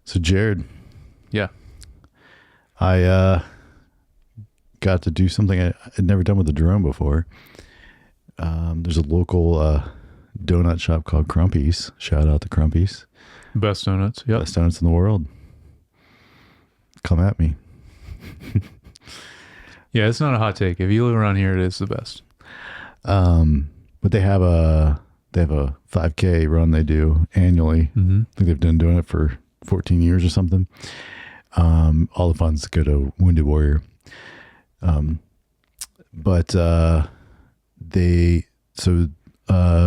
So Jared, Yeah. I got to do something I had never done with a drone before. There's a local donut shop called Crumpy's. Shout out to Crumpy's. Best donuts. Yep. Best donuts in the world. Come at me. Yeah, it's not a hot take. If you live around here, it is the best. But they have a 5K run they do annually. Mm-hmm. I think they've been doing it for 14 years or something. All the funds go to Wounded Warrior. But a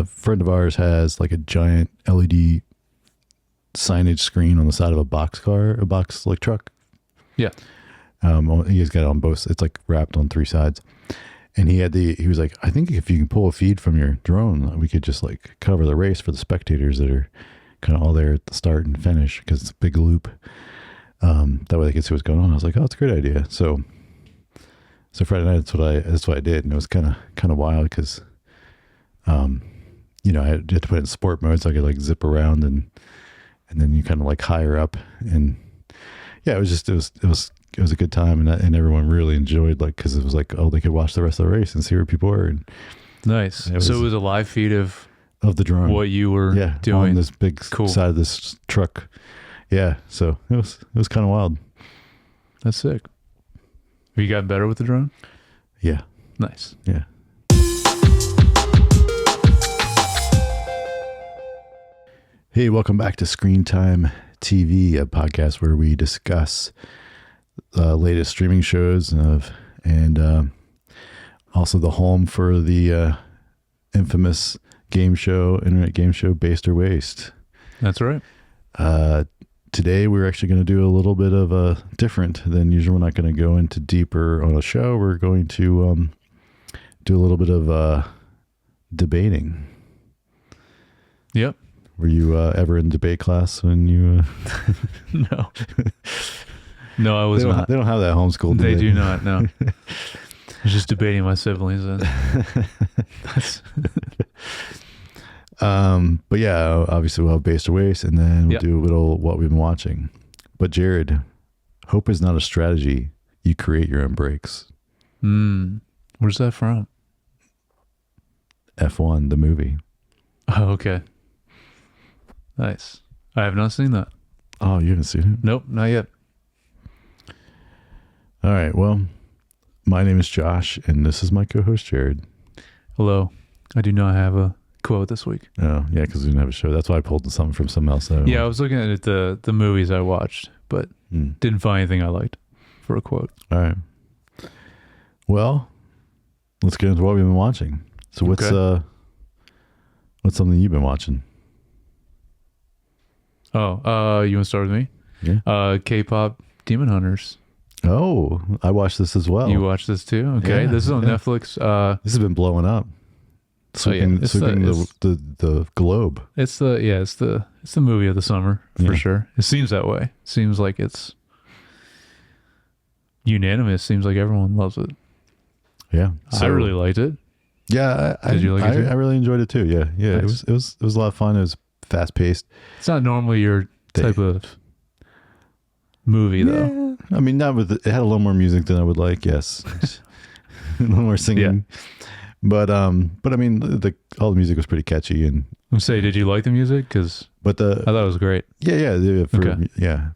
friend of ours has like a giant LED signage screen on the side of a box truck. Yeah. He's got it on both. It's like wrapped on three sides. And he was like, I think if you can pull a feed from your drone, we could just like cover the race for the spectators that are kind of all there at the start and finish because it's a big loop. That way they can see what's going on. I was like, oh, that's a great idea. So Friday night, that's what I did. And it was kind of wild because, I had to put it in sport mode so I could like zip around and then you kind of like higher up. And yeah, it was a good time. And everyone really enjoyed cause it was like, oh, they could watch the rest of the race and see where people were. And nice. So it was a live feed of the drone, what you were doing on this big side of this truck. Yeah. So it was kind of wild. That's sick. Have you gotten better with the drone? Yeah. Nice. Yeah. Hey, welcome back to Screen Time TV, a podcast where we discuss the latest streaming shows and also the home for the infamous internet game show, Based or Waste. That's right. Today, we're actually going to do a little bit of a different than usual. We're not going to go into deeper on a show. We're going to do a little bit of debating. Yep. Were you ever in debate class when you? No. No, I was not. They don't have that homeschool. They do not. No. I was just debating my siblings. But yeah, obviously we'll have Based or Waste, and then we'll do a little what we've been watching. But Jared, hope is not a strategy. You create your own breaks. Where's that from? F1, the movie. Oh, okay. Nice. I have not seen that. Oh, you haven't seen it? Nope, not yet. All right. Well, my name is Josh, and this is my co-host Jared. Hello. I do not have a quote this week. Oh, yeah, because we didn't have a show. That's why I pulled something from something else. I was looking at the movies I watched, but didn't find anything I liked for a quote. All right. Well, let's get into what we've been watching. So what's something you've been watching? Oh, you want to start with me? Yeah. K-pop Demon Hunters. Oh, I watched this as well. You watched this too? Okay. Yeah, this is on Netflix. This has been blowing up. Sweeping the globe. It's the movie of the summer for sure. It seems that way. It seems like it's unanimous. Seems like everyone loves it. Yeah. I really liked it. Yeah. Did you like it too? I really enjoyed it too. Yeah. Yeah. Nice. It was a lot of fun. It was fast paced. It's not normally your type of movie though. I mean, it had a little more music than I would like. Yes. A little more singing. Yeah. But I mean, all the music was pretty catchy, and did you like the music? I thought it was great. Yeah.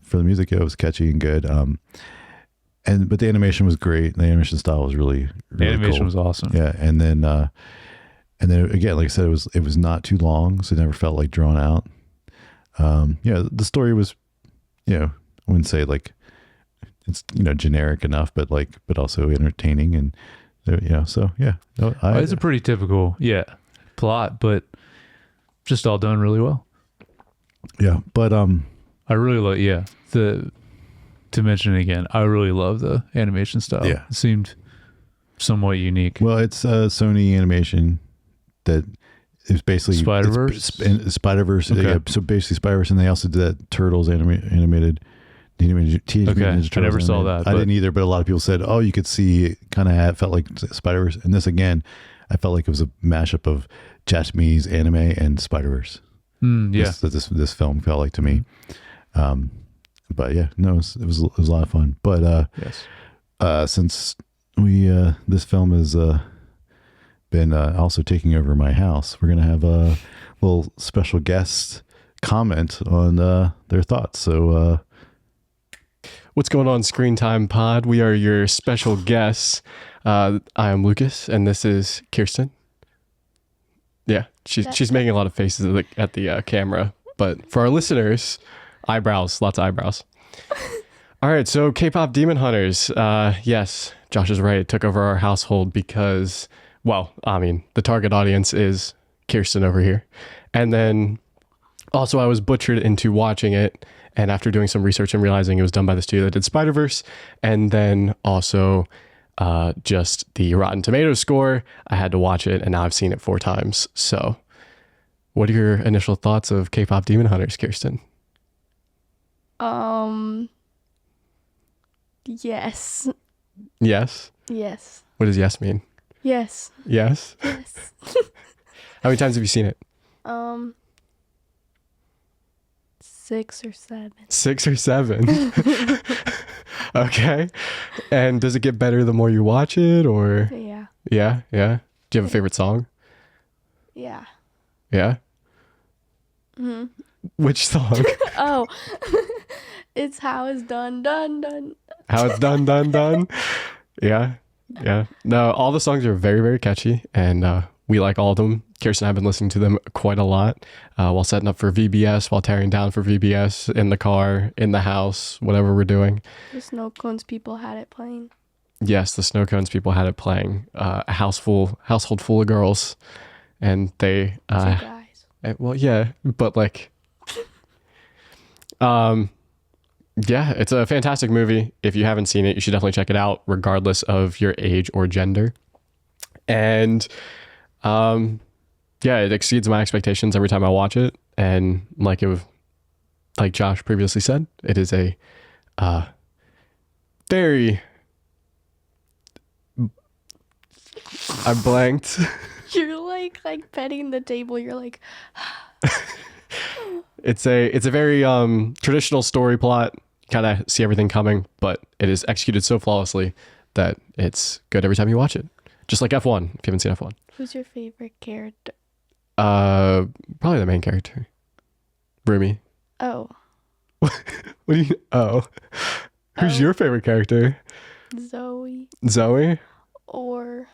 For the music, it was catchy and good. But the animation was great. The animation style was really the animation cool. was awesome. Yeah, and then again, like I said, it was not too long, so it never felt like drawn out. The story was, I wouldn't say like it's generic enough, but also entertaining and. So yeah, it's a pretty typical plot, but just all done really well. Yeah, but I really like to mention it again, I really love the animation style. Yeah, it seemed somewhat unique. Well, it's Sony animation that is basically Spider-Verse. Okay. Yeah, so basically Spider-Verse, and they also did that Turtles animated. Teenage Mutant Ninja Turtles. I never saw that. I didn't either, but a lot of people said, "Oh, you could see kind of felt like Spider-Verse." And this again, I felt like it was a mashup of Japanese anime and Spider-Verse. Yeah, this film felt like to me. But yeah, no, it was a lot of fun. But Yes. since we this film has been also taking over my house, we're gonna have a little special guest comment on their thoughts. So What's going on, Screen Time Pod? We are your special guests. I am Lucas, and this is Kirsten. Yeah, she's making a lot of faces at the camera, but for our listeners, eyebrows, lots of eyebrows. All right, so K-pop Demon Hunters. Yes, Josh is right. It took over our household because, well, I mean, the target audience is Kirsten over here, and then also I was butchered into watching it. And after doing some research and realizing it was done by the studio that did Spider-Verse, and then also just the Rotten Tomatoes score, I had to watch it, and now I've seen it 4 times. So what are your initial thoughts of K-pop Demon Hunters, Kirsten? Yes. Yes? Yes. What does yes mean? Yes. Yes? Yes. How many times have you seen it? 6 or 7. 6 or 7? Okay. And does it get better the more you watch it, or? Yeah. Yeah? Yeah? Do you have a favorite song? Yeah. Yeah? hmm Which song? Oh, it's how it's done. How it's done. Yeah. Yeah. No, all the songs are very, very catchy, and we like all of them. Kirsten and I have been listening to them quite a lot while setting up for VBS, while tearing down for VBS, in the car, in the house, whatever we're doing. The snow cones people had it playing. Yes, the snow cones people had it playing. A household full of girls, and they 2 guys. well, yeah, but like, yeah, it's a fantastic movie. If you haven't seen it, you should definitely check it out, regardless of your age or gender. And, yeah, it exceeds my expectations every time I watch it. And like Josh previously said, it is a, very, I blanked. You're like petting the table. You're like, It's a very traditional story plot. Kind of see everything coming, but it is executed so flawlessly that it's good every time you watch it. Just like F1, if you haven't seen F1. who's your favorite character? Probably the main character, Rumi. Oh, What do you? Oh, who's Oh. your favorite character? Zoe Zoe. or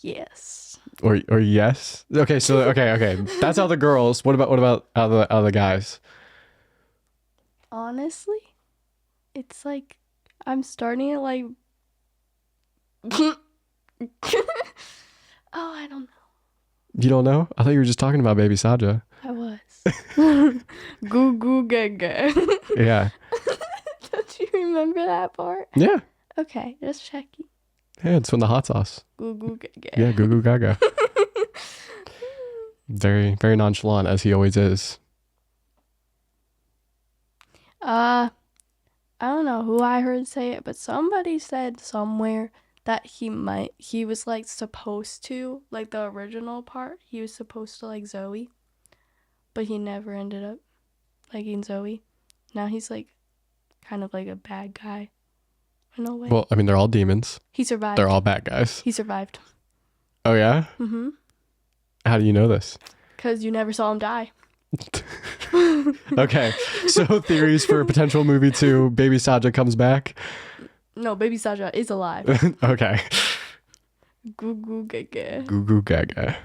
yes. Or yes. Okay, so okay. That's all the girls. What about other guys? Honestly, it's like I'm starting to like. Oh, I don't know. You don't know? I thought you were just talking about Baby Saja. I was. Goo goo gaga. Yeah. Don't you remember that part? Yeah. Okay, just checking. Yeah, it's from the hot sauce. Goo goo gaga. Yeah, Goo Goo Gaga. Very, very nonchalant, as he always is. I don't know who I heard say it, but somebody said somewhere that he was like supposed to, like the original part, he was supposed to like Zoe, but he never ended up liking Zoe. Now he's like kind of like a bad guy in a way. Well, I mean, they're all demons. He survived. They're all bad guys. He survived. Oh, yeah? Mm-hmm. How do you know this? Because you never saw him die. Okay, so theories for a potential movie 2, Baby Saja comes back. No, Baby Saja is alive. Okay. Goo goo gaga. Goo Goo Gaga.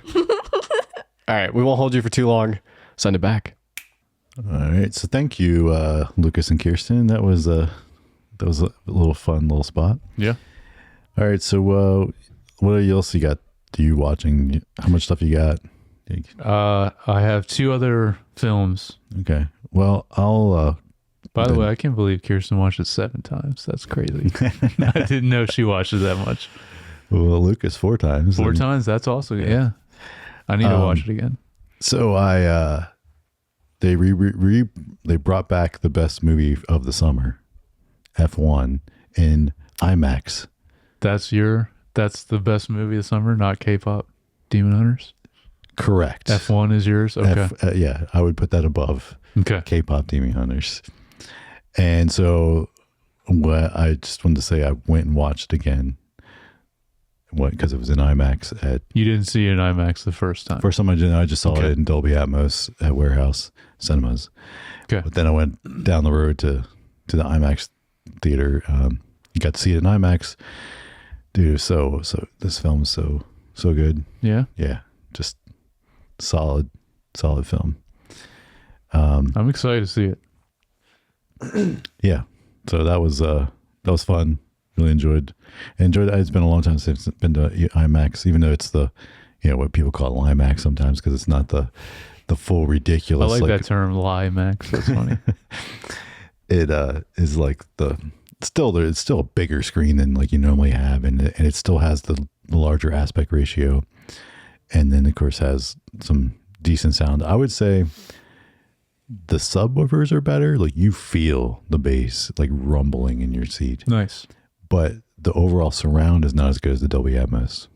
All right, we won't hold you for too long. Send it back. all right, so thank you, Lucas and Kirsten. That was a little fun little spot. Yeah. All right, so what else you got? Do you watching? How much stuff you got? I have 2 other films. Okay. Well, I'll. By the way, I can't believe Kirsten watched it 7 times. That's crazy. I didn't know she watched it that much. Well, Lucas 4 times. 4 and- times? That's also, yeah. I need to watch it again. So they they brought back the best movie of the summer, F1, in IMAX. That's the best movie of the summer, not K-pop Demon Hunters? Correct. F1 is yours. Okay. Yeah, I would put that above Okay. K-pop Demon Hunters. And so what I just wanted to say, I went and watched it again. What? Because it was in IMAX at You didn't see it in IMAX the first time. first time I did. I just saw Okay. it in Dolby Atmos at Warehouse Cinemas. Okay. But then I went down the road to the IMAX theater. You got to see it in IMAX. Dude, so this film is so good. Yeah. Yeah, just solid film. I'm excited to see it. Yeah, so that was fun. Really enjoyed it. It's been a long time since I've been to IMAX, even though it's the what people call IMAX sometimes, because it's not the full I ridiculous. like that term, Limax. That's funny. It is like it's still a bigger screen than like you normally have, and it still has the larger aspect ratio, and then of course has some decent sound. I would say the subwoofers are better. Like you feel the bass like rumbling in your seat, Nice. but the overall surround is not as good as the Dolby Atmos.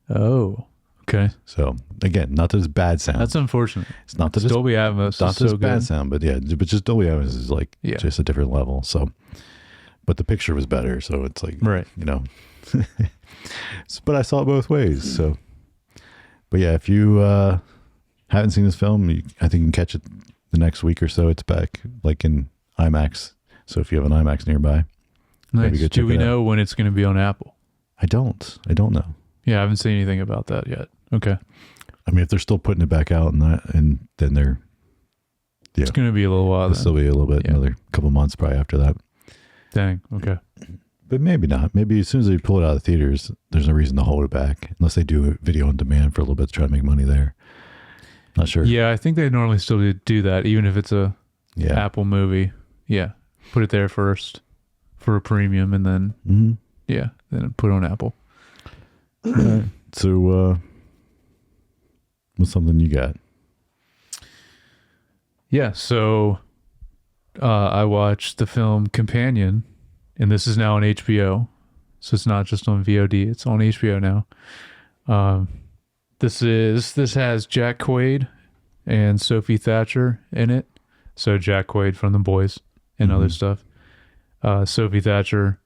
Oh, okay. So again, not that it's bad sound. That's unfortunate. It's not that it's Dolby Atmos not is that it's so bad good. sound, but but just Dolby Atmos is like Yeah. just a different level. So, but the picture was better. So it's like, Right. But I saw it both ways. So, but yeah, if you haven't seen this film, I think you can catch it the next week or so. It's back like in IMAX. So if you have an IMAX nearby, maybe Nice. go check Do we it out. know when it's going to be on Apple? I don't know. Yeah, I haven't seen anything about that yet. Okay. I mean, if they're still putting it back out and then they're, It's going to be a little while it'll then. still be a little bit, Yeah. another couple months probably after that. Dang. Okay. But maybe not. Maybe as soon as they pull it out of the theaters, there's no reason to hold it back unless they do a video on demand for a little bit to try to make money there. Not sure. Yeah, I think they normally still do that, even if it's a Yeah. Apple movie. Yeah. Put it there first for a premium and then, Mm-hmm. yeah, then put it on Apple. All right. So, what's something you got? Yeah. So I watched the film Companion, and this is now on HBO. So it's not just on VOD, it's on HBO now. This has Jack Quaid and Sophie Thatcher in it. So Jack Quaid from The Boys and other stuff. Sophie Thatcher,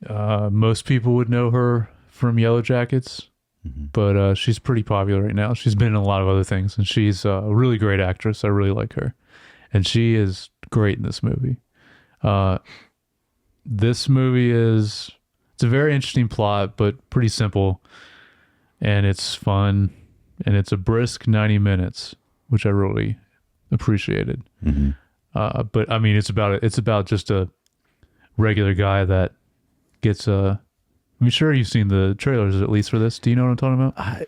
most people would know her from Yellow Jackets, but she's pretty popular right now. She's been in a lot of other things, and she's a really great actress. I really like her, and she is great in this movie. This movie it's a very interesting plot, but pretty simple, and it's fun, and it's a brisk 90 minutes, which I really appreciated. Mm-hmm. But I mean, it's about just a regular guy that gets I'm sure you've seen the trailers at least for this. Do you know what I'm talking about?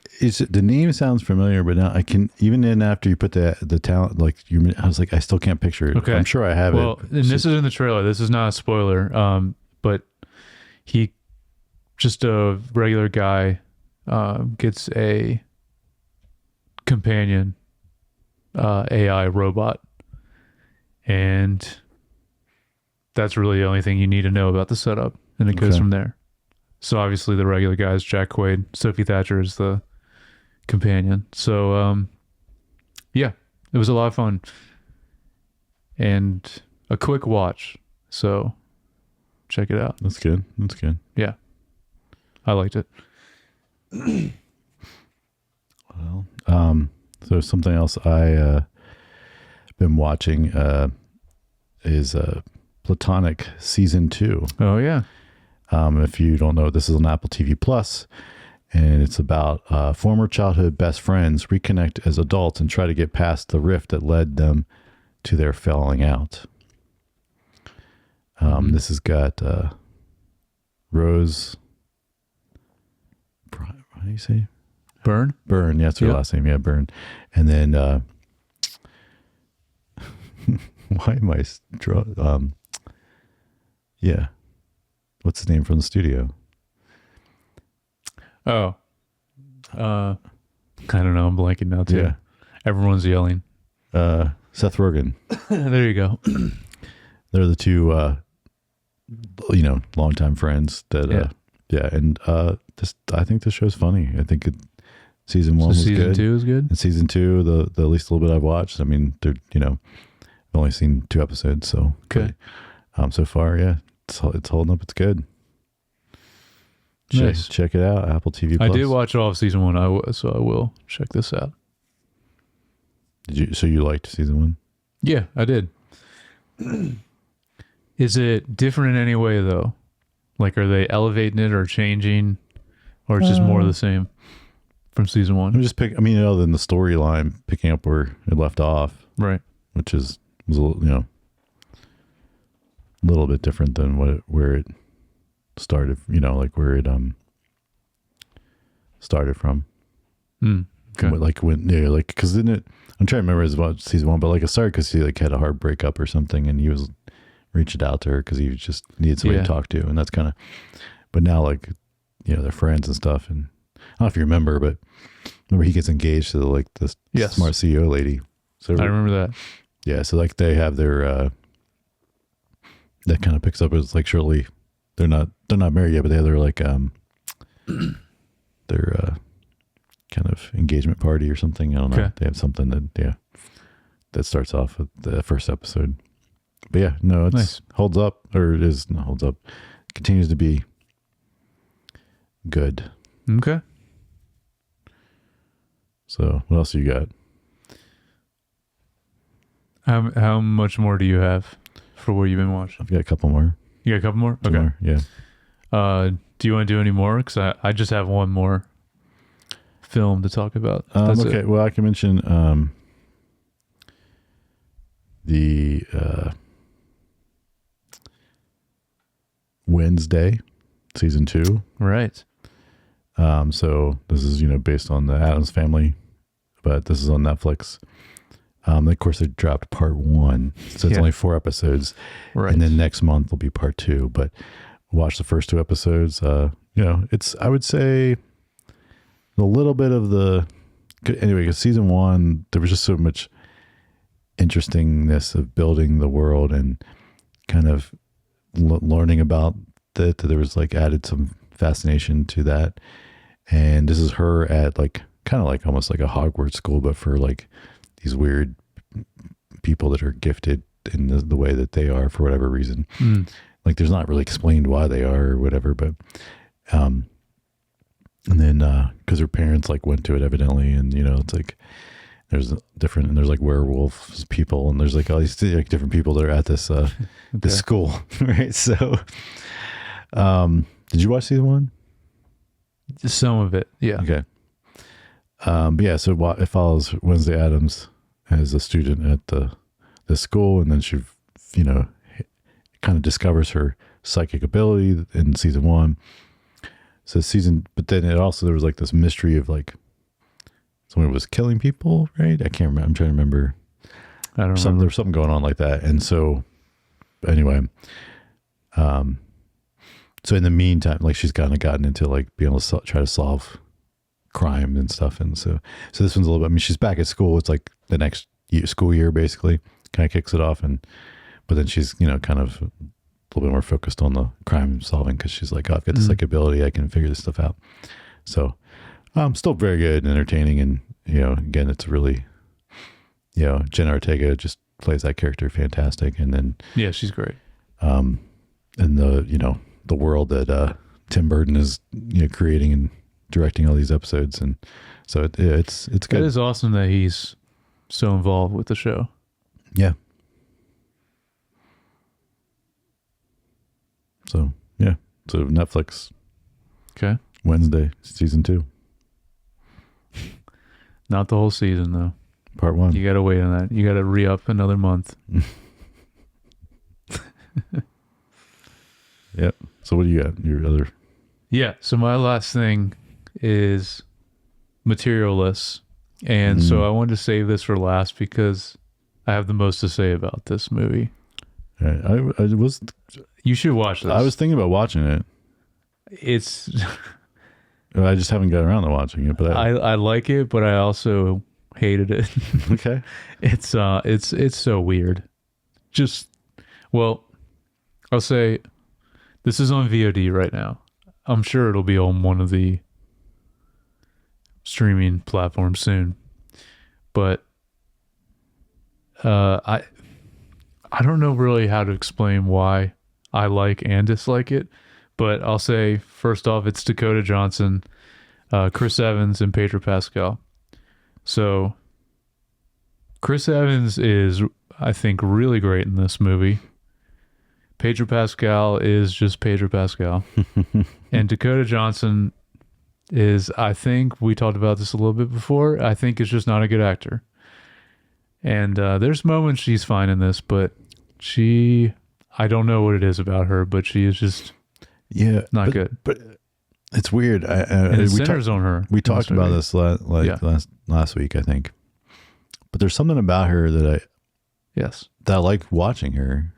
The name sounds familiar, but now I can, even in after you put the talent, like I was like, I still can't picture it. Okay. I'm sure I have Well, it. and this is in the trailer. This is not a spoiler. But he, just a regular guy, gets a companion AI robot, and that's really the only thing you need to know about the setup, and it goes Okay. from there. So obviously the regular guy is Jack Quaid. Sophie Thatcher is the companion. So yeah, it was a lot of fun and a quick watch. So check it out. That's good. That's good. Yeah, I liked it. Well, so something else I been watching is Platonic season 2. Oh yeah. If you don't know, this is on Apple TV Plus, and it's about former childhood best friends reconnect as adults and try to get past the rift that led them to their falling out. This has got Rose. How do you say? Burn. Byrne. Yeah, that's her Yep. last name. Yeah, Byrne. And then why am I yeah. What's his name from the studio? Oh. I don't know. I'm blanking now too. Yeah. Everyone's yelling. Seth Rogen. There you go. They're the two, longtime friends that, Yeah. and I think this show's funny. I think it's Season one So was season good. 2 is good. And season two, the at least a little bit I've watched. I mean, they're I've only seen 2 episodes, so Okay. but, so far, yeah, it's holding up. It's good. Nice. Check it out. Apple TV I Plus. did watch all of season 1. So I will check this out. Did you? So you liked season 1? Yeah, I did. Is it different in any way though? Like, are they elevating it or changing, or it's just more of the same from season 1? I'm just I mean, other than the storyline picking up where it left off, Right. which was a little, a little bit different than where it started. Like where it started from. Okay. Like when because didn't it? I'm trying to remember it's about season 1, but like it started because he like had a hard breakup or something, and he was reaching out to her because he just needed somebody to talk to, and that's kind of. But now, like, they're friends and stuff, and I don't know if you remember, but remember he gets engaged to like this smart CEO lady. So I remember that. Yeah, so like they have their that kind of picks up as like shortly they're not married yet, but they have their like their kind of engagement party or something. I don't know. Okay. They have something that starts off with the first episode. But yeah, no, it's Nice. holds up, or it is not holds up. Continues to be good. Okay. So what else you got? How much more do you have for what you've been watching? I've got a couple more. You got a couple more? Two Okay. more, yeah. Do you want to do any more? Because I just have one more film to talk about. That's Okay, it. well, I can mention the Wednesday, season 2. Right. So this is based on the Addams Family, but this is on Netflix. Of course, they dropped part 1, so it's Yeah. only 4 episodes, Right. and then next month will be part 2. But watch the first 2 episodes. It's, I would say, a little bit of the anyway. Because season 1, there was just so much interestingness of building the world and kind of learning about that. There was like added some fascination to that. And this is her at like kind of like almost like a Hogwarts school, but for like these weird people that are gifted in the way that they are for whatever reason. Like there's not really explained why they are or whatever, but and then because her parents like went to it evidently, and it's like there's different, and there's like werewolves people, and there's like all these like different people that are at this this school, right? So did you watch season 1? Some of it. Yeah. Okay. But yeah, so it follows Wednesday Addams as a student at the school, and then she, kind of discovers her psychic ability in season 1. So but then there was like this mystery of like someone was killing people, right? I can't remember. I'm trying to remember. I don't There remember. was something going on like that, and so anyway, so in the meantime, like she's kind of gotten into like being able to try to solve crime and stuff, and so this one's a little bit. I mean, she's back at school. It's like the next school year, basically, kind of kicks it off, but then she's kind of a little bit more focused on the crime solving because she's like, oh, I've got this like ability, I can figure this stuff out. So, still very good and entertaining, and again, it's really, Jenna Ortega just plays that character fantastic, and then Yeah, she's great. and the world that Tim Burton is creating and directing all these episodes, and so it's good. It is awesome that he's so involved with the show. Yeah. So yeah, so Netflix Okay. Wednesday season 2, Not the whole season though. part 1. You got to wait on that. You got to re-up another month. Yep. So what do you got? Your other? Yeah. So my last thing is Materialist. And so I wanted to save this for last because I have the most to say about this movie. I was You should watch this. I was thinking about watching it. It's I just haven't got around to watching it. But I like it, but I also hated it. okay. It's so weird. I'll say this is on VOD right now. I'm sure it'll be on one of the streaming platform soon. But I don't know really how to explain why I like and dislike it. But I'll say first off, it's Dakota Johnson, Chris Evans, and Pedro Pascal. So Chris Evans is, I think, really great in this movie. Pedro Pascal is just Pedro Pascal. And Dakota Johnson is, I think, we talked about this a little bit before, I think is just not a good actor. And there's moments she's fine in this, but I don't know what it is about her, but she is just not good. But it's weird. And it centers on her. We talked about this last week, I think. But there's something about her that I like watching her,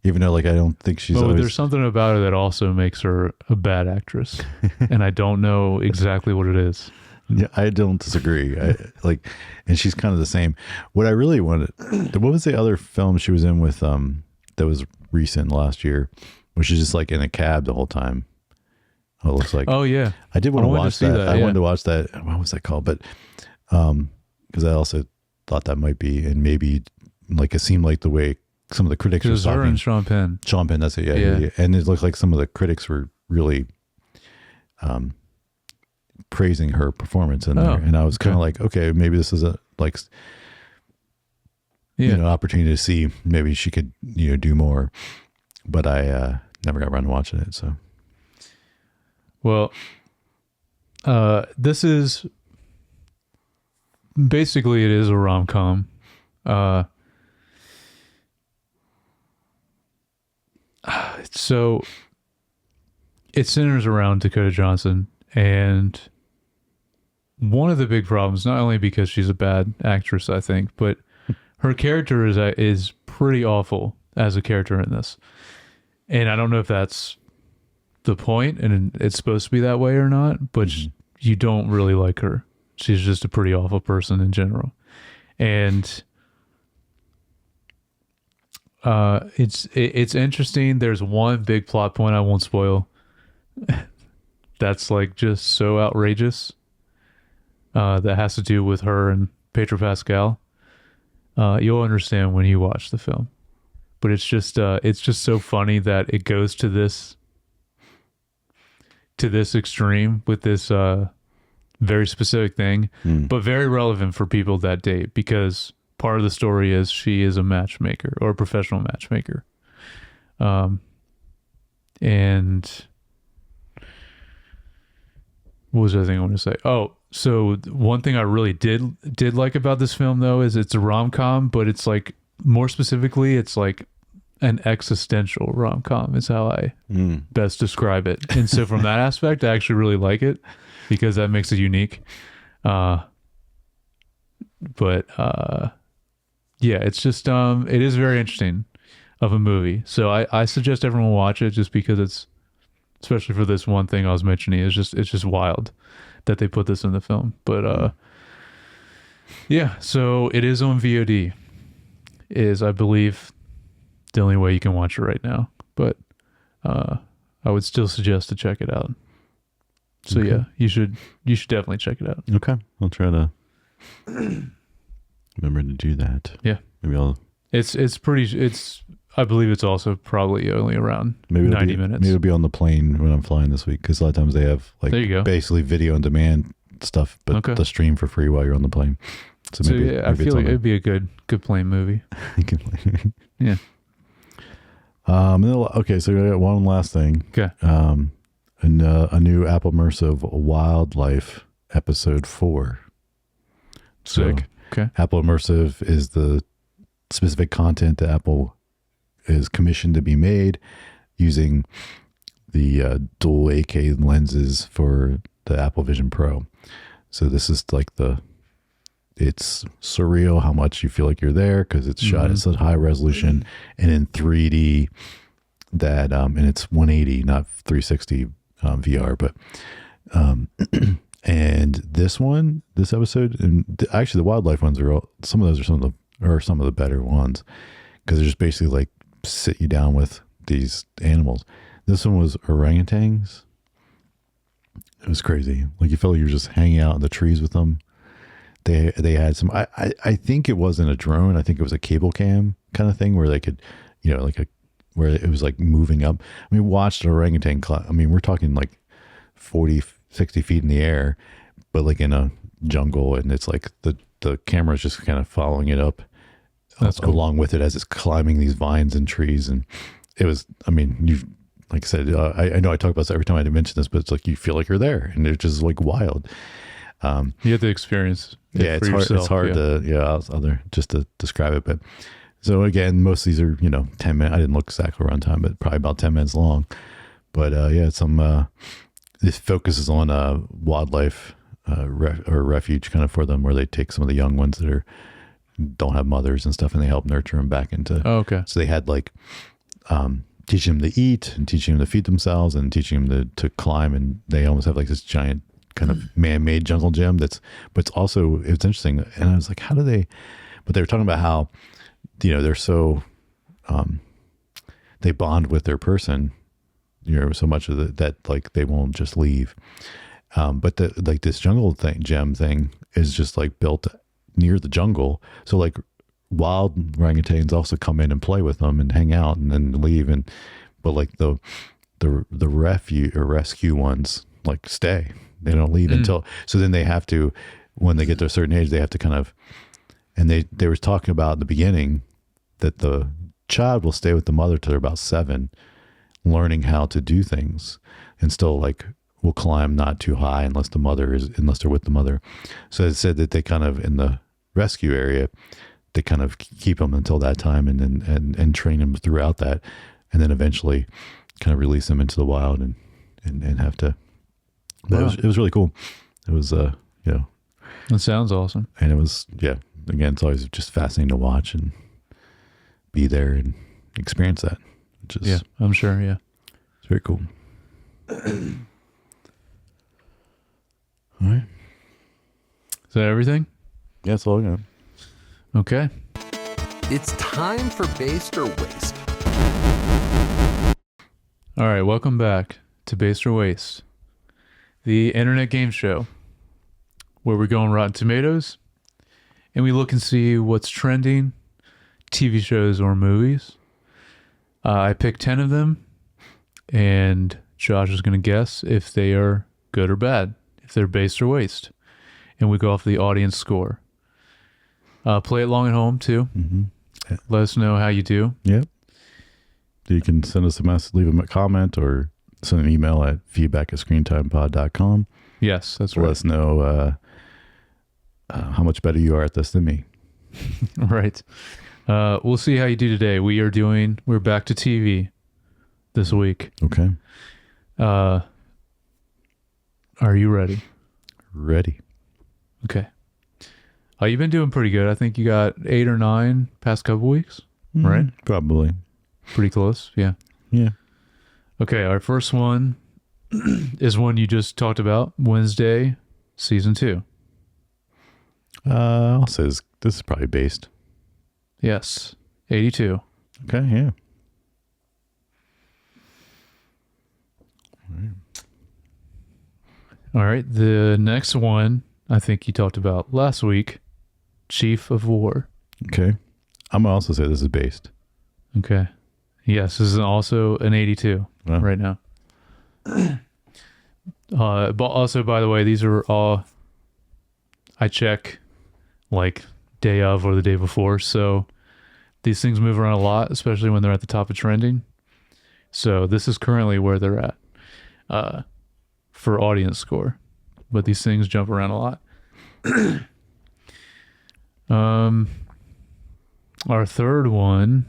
even though like I don't think she's. But there's something about her that also makes her a bad actress, and I don't know exactly what it is. Yeah, I don't disagree. And she's kind of the same. What I really wanted, what was the other film she was in with? That was recent last year, where she's just like in a cab the whole time. Oh, it looks like. Oh yeah, I did want to watch that. I wanted to watch that. What was that called? But because I also thought that might be, and maybe like it seemed like the way some of the critics were talking. Her and Sean Penn. Sean Penn, that's it. Yeah. And it looked like some of the critics were really praising her performance in there, and I was kind of like, okay, maybe this is a opportunity to see maybe she could do more, but I never got around to watching it. So, well, this is basically, it is a rom-com. So it centers around Dakota Johnson, and one of the big problems, not only because she's a bad actress, I think, but her character is pretty awful as a character in this. And I don't know if that's the point and it's supposed to be that way or not, but you don't really like her. She's just a pretty awful person in general. And it's interesting. There's one big plot point I won't spoil that's like just so outrageous, that has to do with her and Pedro Pascal. You'll understand when you watch the film, but it's just so funny that it goes to this extreme with this very specific thing, but very relevant for people that date, because part of the story is she is a matchmaker, or a professional matchmaker. And what was the other thing I want to say? Oh, so one thing I really did like about this film, though, is it's a rom-com, but it's like, more specifically, it's like an existential rom-com is how I best describe it. And so from that aspect, I actually really like it, because that makes it unique. But yeah, it's just it is very interesting of a movie. So I suggest everyone watch it, just because it's, especially for this one thing I was mentioning, it's just wild that they put this in the film. But yeah, so it is on VOD, is I believe the only way you can watch it right now. But I would still suggest to check it out. So Okay. yeah, you should definitely check it out. Okay, I'll try to remember to do that. Yeah. Maybe I'll. I believe it's also probably only around Maybe 90 minutes. Maybe it'll be on the plane when I'm flying this week, because a lot of times they have like There you go. basically video on demand stuff, but Okay. the stream for free while you're on the plane. So yeah, I feel like it'd be a good plane movie. Yeah. Okay, so we got one last thing. Okay. A new Apple Immersive Wildlife episode 4. Sick. So, Okay. Apple Immersive is the specific content that Apple is commissioned to be made using the dual 8K lenses for the Apple Vision Pro. So this is like it's surreal how much you feel like you're there, because it's shot at such high resolution and in 3D that and it's 180, not 360 VR, but and this episode, and actually the wildlife ones are some of the better ones, because they're just basically like sit you down with these animals. This one was orangutans, It was crazy. Like you felt like you were just hanging out in the trees with them. They had some. I think it wasn't a drone. I think it was a cable cam kind of thing where they could, where it was like moving up. I mean, watched an orangutan. I mean, we're talking like 40, 60 feet in the air, but like in a jungle, and it's like the camera's just kind of following it up. That's cool. Along with it as it's climbing these vines and trees, and it was. I mean, you. Like I said, I know I talk about this every time I mention this, but it's like you feel like you're there, and it's just like wild. You have to experience it Yeah, for it's hard. yourself, It's hard to just to describe it. But so again, most of these are 10 minutes. I didn't look exactly around time, but probably about 10 minutes long. But this focuses on wildlife or refuge kind of for them, where they take some of the young ones that don't have mothers and stuff, and they help nurture them back into. Oh, okay. So they had like. Teaching them to eat and teaching them to feed themselves and teaching them to climb. And they almost have like this giant kind of man-made jungle gym but it's interesting. And I was like, but they were talking about how, they're so, they bond with their person, so much of that, like they won't just leave. But this jungle gym thing is just like built near the jungle. So like, wild orangutans also come in and play with them and hang out and then leave, but like the rescue ones like stay. They don't leave until. So then they have to, when they get to a certain age, they have to kind of. And they were talking about at the beginning that the child will stay with the mother till they're about 7, learning how to do things, and still like will climb not too high unless they're with the mother. So it said that they kind of in the rescue area. They kind of keep them until that time and train them throughout that, and then eventually kind of release them into the wild and have to. But Wow. it was really cool. It was That sounds awesome. and it was again, it's always just fascinating to watch and be there and experience that. Which is I'm sure. Yeah. it's very cool. All right. Is that everything? Yeah, that's all I got. Okay. It's time for Based or Waste. All right. Welcome back to Based or Waste, the internet game show where we go on Rotten Tomatoes and we look and see what's trending, TV shows or movies. I picked 10 of them, and Josh is going to guess if they are good or bad, if they're based or waste. And we go off the audience score. Play it along at home too. Mm-hmm. Let us know how you do. Yep. You can send us a message, leave a comment, or send an email at feedback@screentimepod.com. Yes, that's Let right. us know how much better you are at this than me. Right. We'll see how you do today. We're back to TV this week. Okay. Are you ready? Ready. Okay. You've been doing pretty good. I think you got 8 or 9 past couple weeks, right? Probably. Pretty close. Yeah. Yeah. Okay. Our first one is one you just talked about, Wednesday, season 2. I'll say this is probably based. Yes. 82. Okay. Yeah. All right. The next one I think you talked about last week, Chief of War. Okay. I'm gonna also say this is based. Okay. Yes, this is also an 82 Wow. right now. But also, by the way, these are all I check like day of or the day before. So these things move around a lot, especially when they're at the top of trending. So this is currently where they're at for audience score. But these things jump around a lot. Our third one.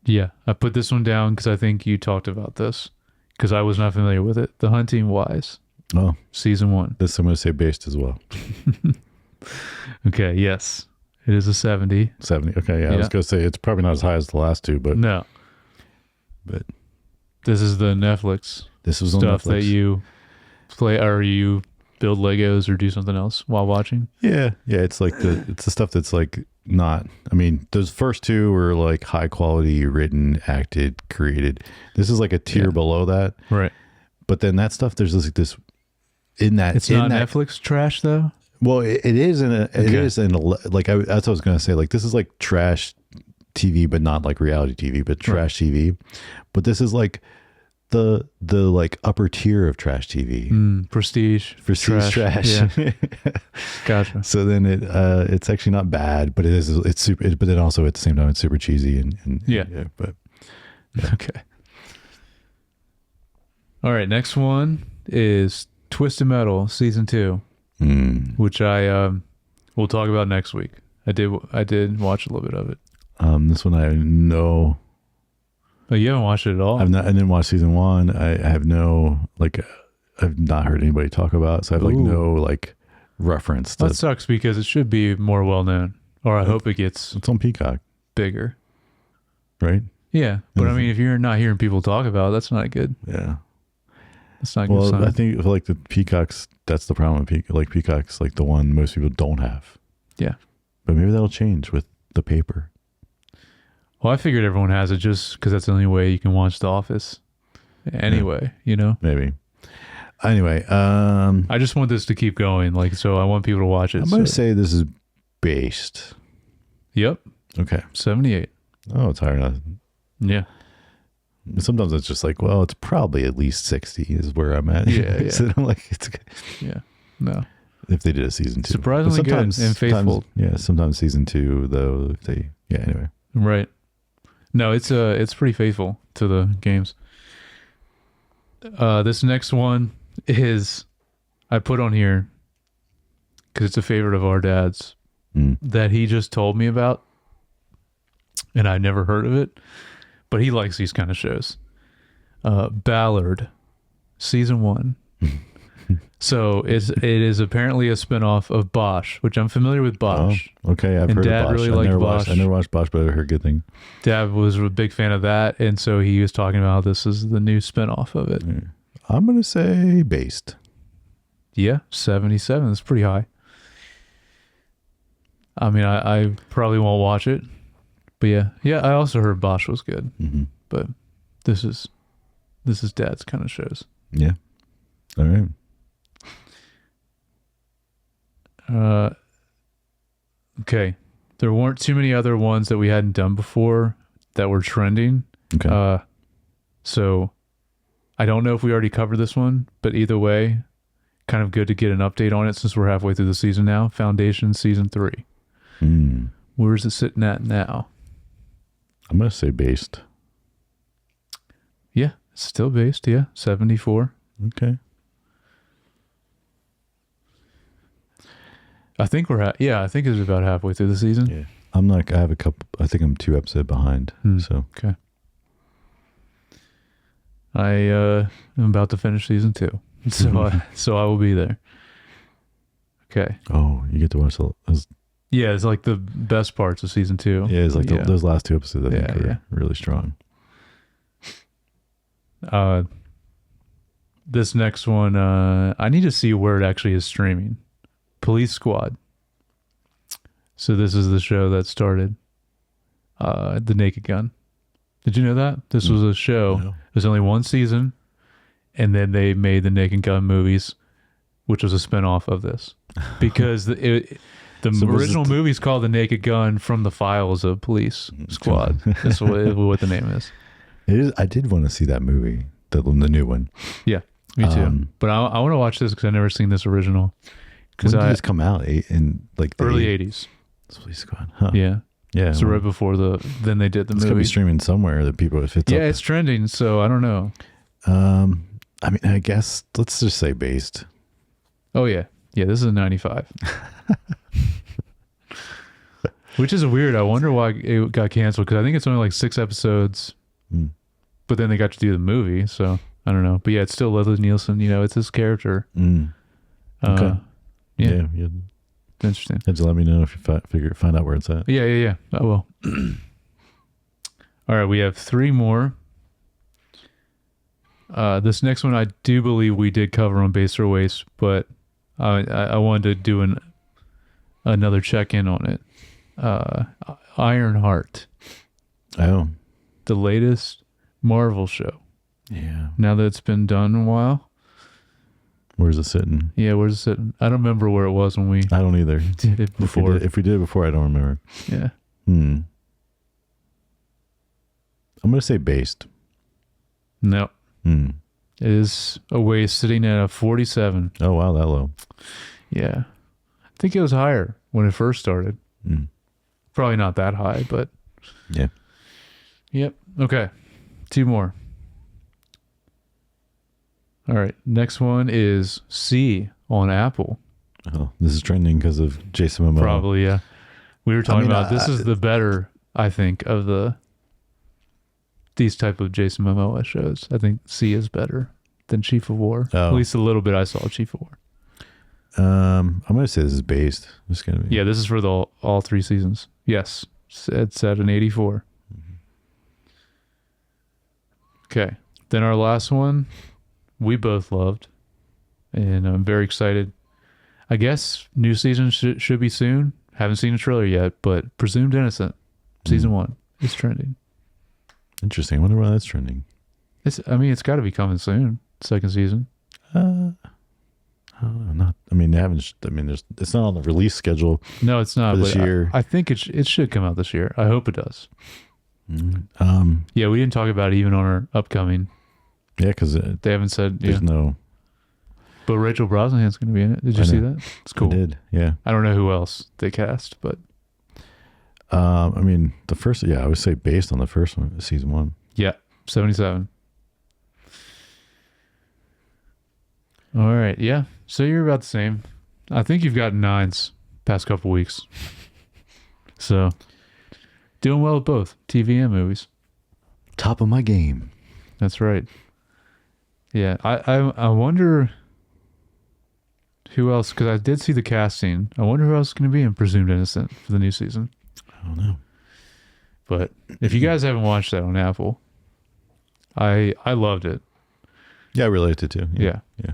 Yeah, I put this one down because I think you talked about this because I was not familiar with it. The Hunting Wise, Oh, season 1. this I'm gonna say based as well. Okay, yes, it is a 70. 70. Okay. Yeah. I Yeah. was gonna say it's probably not as high as the last two, but No, but this is the Netflix this was on stuff Netflix. that you play or you build Legos or do something else while watching. Yeah, it's like it's the stuff that's like not. I mean, those first two were like high quality, written, acted, created. This is like a tier Yeah. below that, Right. but then that stuff, there's this in that. It's in not that, Netflix trash though. Well, it is in a. It Okay. is in a, like that's what I was gonna say. Like this is like trash TV, but not like reality TV, but trash TV. But this is like the like upper tier of trash TV. Prestige. Prestige trash. Yeah. Gotcha. So then it's actually not bad, but it's super. But then also at the same time it's super cheesy and Yeah. But Okay. All right. Next one is Twisted Metal season 2, which I we'll talk about next week. I did watch a little bit of it. this one I know. Oh, you haven't watched it at all? I didn't watch season 1. I have no like. I've not heard anybody talk about it, so I have like Ooh. no like reference to. That sucks because it should be more well known, or I hope it gets It's on Peacock, bigger. right? Yeah, but I Mhm. mean, if you're not hearing people talk about it, that's not good. Yeah. That's not a good Well, sign. I think like the Peacocks. That's the problem with Like Peacock's like the one most people don't have. Yeah. But maybe that'll change with the paper. Well, I figured everyone has it just because that's the only way you can watch The Office. Anyway, you know, Maybe. Anyway, I just want this to keep going. Like, so I want people to watch it. I'm going to so- say this is based. Yep, Okay. 78. Oh, it's higher than Yeah, sometimes it's just like, well, it's probably at least 60 is where I'm at. Yeah, So I'm like, it's yeah. No, if they did a season 2. Surprisingly But good and faithful. Sometimes season 2 though, if they, anyway. right. No, it's pretty faithful to the games. This next one is I put on here because it's a favorite of our dad's that he just told me about, and I never heard of it, but he likes these kind of shows. Ballard, season 1. So it is apparently a spinoff of Bosch, which I'm familiar with Bosch. Oh, okay. I've And heard Dad of Bosch. really I liked never Bosch. I never watched Bosch, but I heard good things. Dad was a big fan of that, and so he was talking about how this is the new spinoff of it. I'm going to say based. Yeah, 77. That's pretty high. I mean, I probably won't watch it, but yeah. I also heard Bosch was good, but this is Dad's kind of shows. Yeah. All right. Okay, there weren't too many other ones that we hadn't done before that were trending. Okay. So I don't know if we already covered this one, but either way, kind of good to get an update on it since we're halfway through the season now. Foundation season 3. Where's it sitting at now? I'm going to say based. Yeah, it's still based. Yeah, 74. Okay. I think I think it's about halfway through the season. Yeah. I have a couple, I think I'm 2 episodes behind. So, Okay. I am about to finish season 2. So I will be there. Okay. oh, you get to watch Yeah, it's like the best parts of season 2. yeah, it's like those last 2 episodes, I think, Yeah, are yeah. really strong. This next one, I need to see where it actually is streaming. Police Squad. So this is the show that started The Naked Gun. Did you know that? This was a show. No. There's only one season, and then they made the Naked Gun movies, which was a spinoff of this. Because the So was original it- movie is called The Naked Gun from the Files of Police Squad. That's what the name is. It is. I did want to see that movie, the new one. Yeah, me too. Um, but I want to watch this because I've never seen this original. When Because did this come out? In like the early 80s. Police Squad. Huh. Yeah. Yeah. So well, right before then they did the it's gonna be movie. streaming somewhere that people if it's Yeah, up. it's trending. So I don't know. I mean, I guess let's just say based. Oh yeah, this is a 95. Which is weird. I wonder why it got canceled because I think it's only like 6 episodes, but then they got to do the movie. So I don't know. But yeah, it's still Leslie Nielsen. You know, it's his character. Okay. Yeah, You it's interesting. have to let me know if you find out where it's at. Yeah. I will. All right, we have 3 more. This next one I do believe we did cover on Base or Waste, but I wanted to do another check-in on it. Ironheart, Oh, the latest Marvel show. Yeah. now that it's been done a while. Where's it sitting? Yeah, where's it sitting? I don't remember where it was when we I don't either. did it before. If we did it before, I don't remember. Yeah. I'm going to say based. No. Hmm. It is a waste sitting at a 47. Oh, wow. That low. Yeah. I think it was higher when it first started. Mm. Probably not that high, but Yeah. yep. Okay. 2 more. All right. Next one is C on Apple. Oh, this is trending because of Jason Momoa. Probably, yeah. We were talking mean, about this I- is the better, I think, of these type of Jason Momoa shows. I think C is better than Chief of War. Oh. At least a little bit I saw Chief of War. I'm going to say this is based. It's going to be. Yeah, this is for all 3 seasons. Yes. It's at an 84. Okay. Then our last one, we both loved. And I'm very excited. I guess new season should be soon. Haven't seen a trailer yet, but Presumed Innocent, season 1, is trending. Interesting. I wonder why that's trending. It's got to be coming soon. 2nd season. I don't know. They haven't. It's not on the release schedule. No, it's not. For this but year. I think it should come out this year. I hope it does. Mm. Yeah, we didn't talk about it even on our upcoming. Yeah, because They haven't said. Yeah. there's no. But Rachel Brosnahan's going to be in it. Did you I see know. that? It's cool. I did. Yeah. I don't know who else they cast, but The first. Yeah, I would say based on the first one, season 1. yeah, 77. All right, yeah. So you're about the same. I think you've gotten 9s past couple weeks. So doing well with both TV and movies. Top of my game. That's right. Yeah, I wonder who else, because I did see the casting. I wonder who else is going to be in Presumed Innocent for the new season. I don't know. But if you guys haven't watched that on Apple, I loved it. Yeah, I related to. Yeah. Yeah.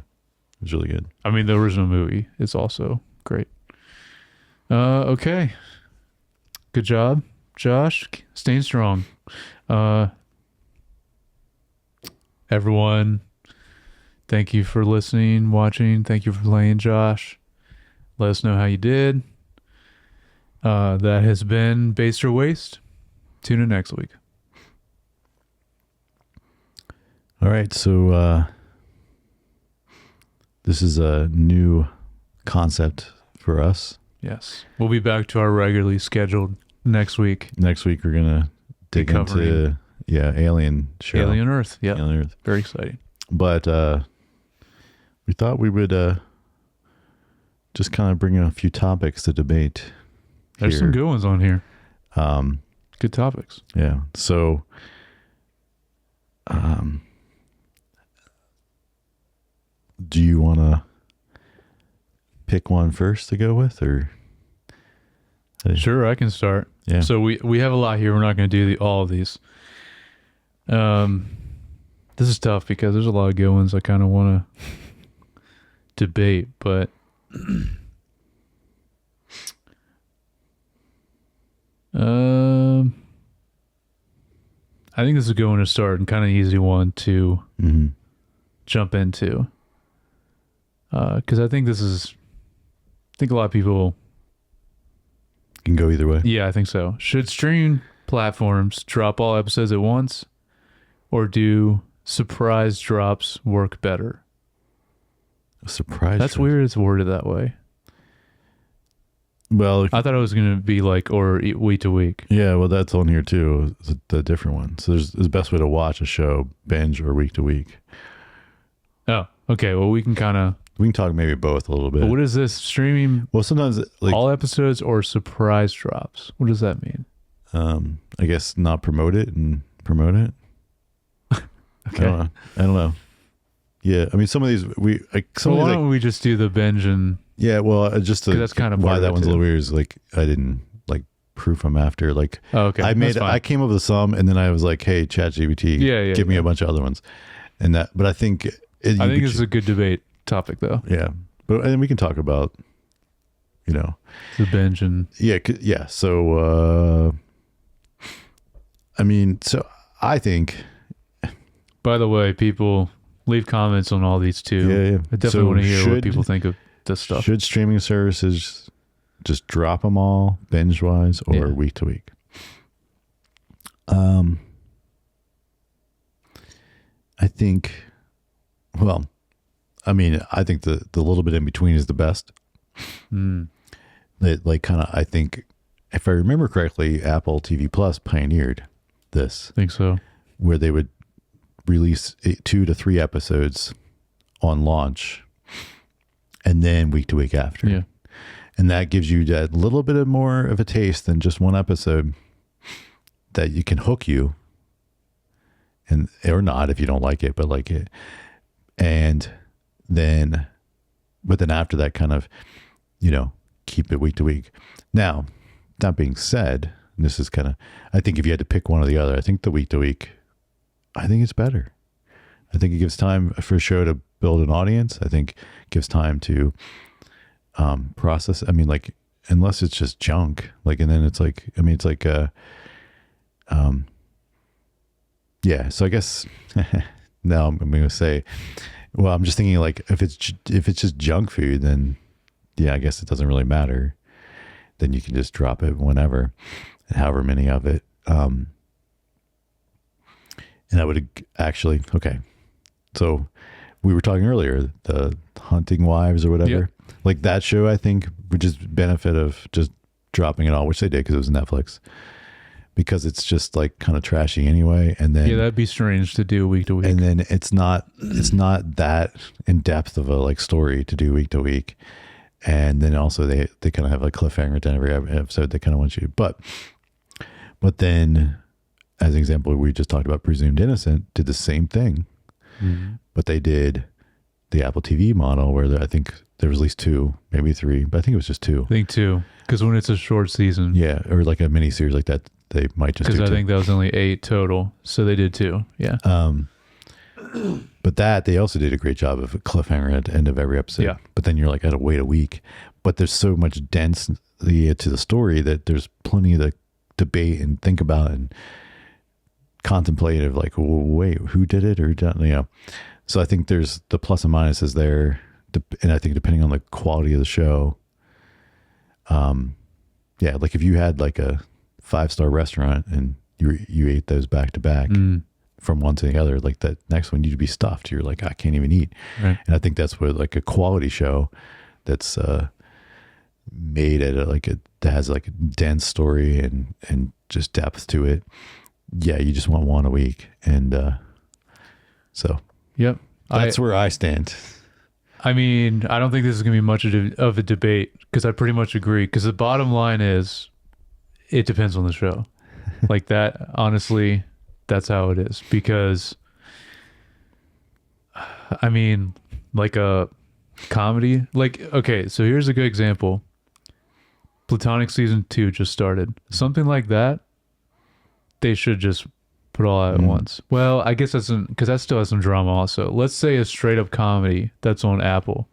It was really good. I mean, the original movie is also great. Okay. Good job, Josh. Staying strong. Everyone, thank you for listening, watching. Thank you for playing, Josh. Let us know how you did. That has been Based or Waste. Tune in next week. All right. So this is a new concept for us. Yes. We'll be back to our regularly scheduled next week. Next week, we're going to dig into Alien show. Alien Earth. Yeah. Alien Earth. Very exciting. But we thought we would just kind of bring a few topics to debate. There's here. some good ones on here. Um, Good topics. yeah. So, do you want to pick one first to go with, or? Sure, I can start. Yeah. So we have a lot here. We're not going to do all of these. This is tough because there's a lot of good ones I kind of want to debate, but I think this is a good one to start and kind of easy one to Mhm. jump into. Because I think a lot of people. Can go either way. Yeah, I think so. Should streaming platforms drop all episodes at once, or do surprise drops work better? A surprise. That's weird. It's worded that way. Well, I thought it was going to be like, or week to week. yeah. Well, that's on here too. The different one. So there's the best way to watch a show, binge or week to week. Oh, okay. Well, we can kind of. We can talk maybe both a little bit. What is this streaming? Well, sometimes like All episodes or surprise drops? What does that mean? I guess not promote it and promote it. Okay. I don't know. Yeah, I mean some of these some Well, of why these don't we just do the binge and yeah. Well, just 'Cause that's kind of why part of that it, one's a too. little weird is like I didn't like proof them after like oh, okay. I that's fine. I came up with some and then I was like, hey, ChatGPT, Yeah, give me a bunch of other ones, and that. But I think I think this is a good debate topic though. yeah. But and we can talk about The binge and yeah yeah. So I mean, so I think. by By the way, people leave comments on all these too. Yeah. I definitely want to hear what people think of this stuff. Should streaming services just drop them all binge wise or Yeah. week to week? I think, well, I mean, I think the little bit in between is the best. Mm. Like kind of, I think, if I remember correctly, Apple TV Plus pioneered this, I think so. where they would release 2 to 3 episodes on launch and then week to week after. Yeah. And that gives you that little bit of more of a taste than just one episode that you can hook you, and or not if you don't like it, but like it. And then, but then after that, kind of, keep it week to week. Now, that being said, and this is kind of, I think if you had to pick one or the other, I think the week to week, I think it's better. I think it gives time for a show to build an audience. I think it gives time to process. I mean, like, unless it's just junk, like, and then it's like, I mean, it's like, yeah. So I guess now I'm going to say, well, I'm just thinking like, if it's just junk food, then yeah, I guess it doesn't really matter. Then you can just drop it whenever, and however many of it. And I would actually, okay. So we were talking earlier, the Hunting Wives or whatever, Yep. like that show, I think would just benefit of just dropping it all, which they did because it was Netflix, because it's just like kind of trashy anyway. And then, Yeah, that'd be strange to do week to week. and then it's not that in depth of a like story to do week to week. And then also they kind of have a cliffhanger at the end of every episode. They kind of want you, but then as an example, we just talked about Presumed Innocent did the same thing, but they did the Apple TV model where I think there was at least 2, maybe 3, but I think it was just 2. I think 2, because when it's a short season, Yeah. Or like a mini series like that, they might just because do I 2. think that was only 8 total, so they did 2. Yeah. But that they also did a great job of a cliffhanger at the end of every episode. Yeah. But then you're like, I had to wait a week. But there's so much density to the story that there's plenty to debate and think about and contemplate of like, wait, who did it or So I think there's the plus and minuses there, and I think depending on the quality of the show, yeah, like if you had like a 5-star restaurant and you ate those back to back. From one to the other, like that next one you'd be stuffed. You're like, I can't even eat. Right. And I think that's where like a quality show that's made at that has like a dense story and just depth to it. Yeah, you just want one a week. And so Yep. that's where I stand. I mean, I don't think this is going to be much of a debate, because I pretty much agree. Because the bottom line is, it depends on the show. Like that, honestly, that's how it is. Because, I mean, like a comedy, like, okay, so here's a good example. Platonic season 2 just started. Something like that, they should just put all out at once. Well, I guess because that still has some drama also. Let's say a straight up comedy that's on Apple.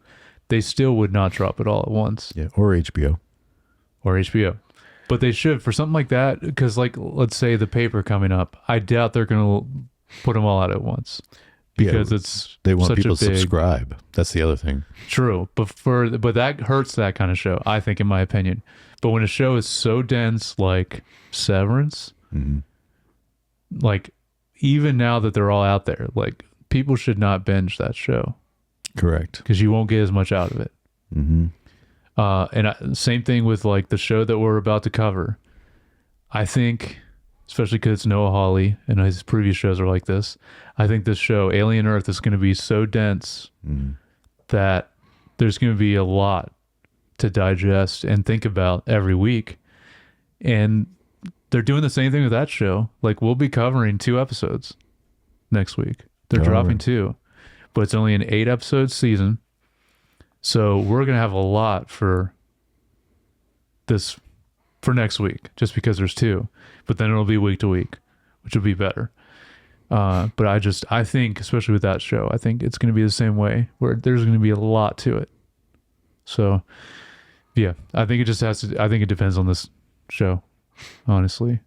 They still would not drop it all at once. Yeah, or HBO. Or HBO. But they should for something like that, because like, let's say The Paper coming up. I doubt they're going to put them all out at once, because it's They want such people a to big, subscribe. That's the other thing. True, but that hurts that kind of show, I think, in my opinion. But when a show is so dense, like Severance, like even now that they're all out there, like people should not binge that show, Correct. because you won't get as much out of it. Same thing with like the show that we're about to cover. I think, especially because it's Noah Hawley and his previous shows are like this, I think this show, Alien Earth, is going to be so dense that there's going to be a lot to digest and think about every week. And they're doing the same thing with that show. Like, we'll be covering 2 episodes next week. They're dropping 2, but it's only an 8-episode season. So we're going to have a lot for next week, just because there's 2, but then it'll be week to week, which will be better. But I think, especially with that show, I think it's going to be the same way, where there's going to be a lot to it. So yeah, I think it depends on this show, honestly.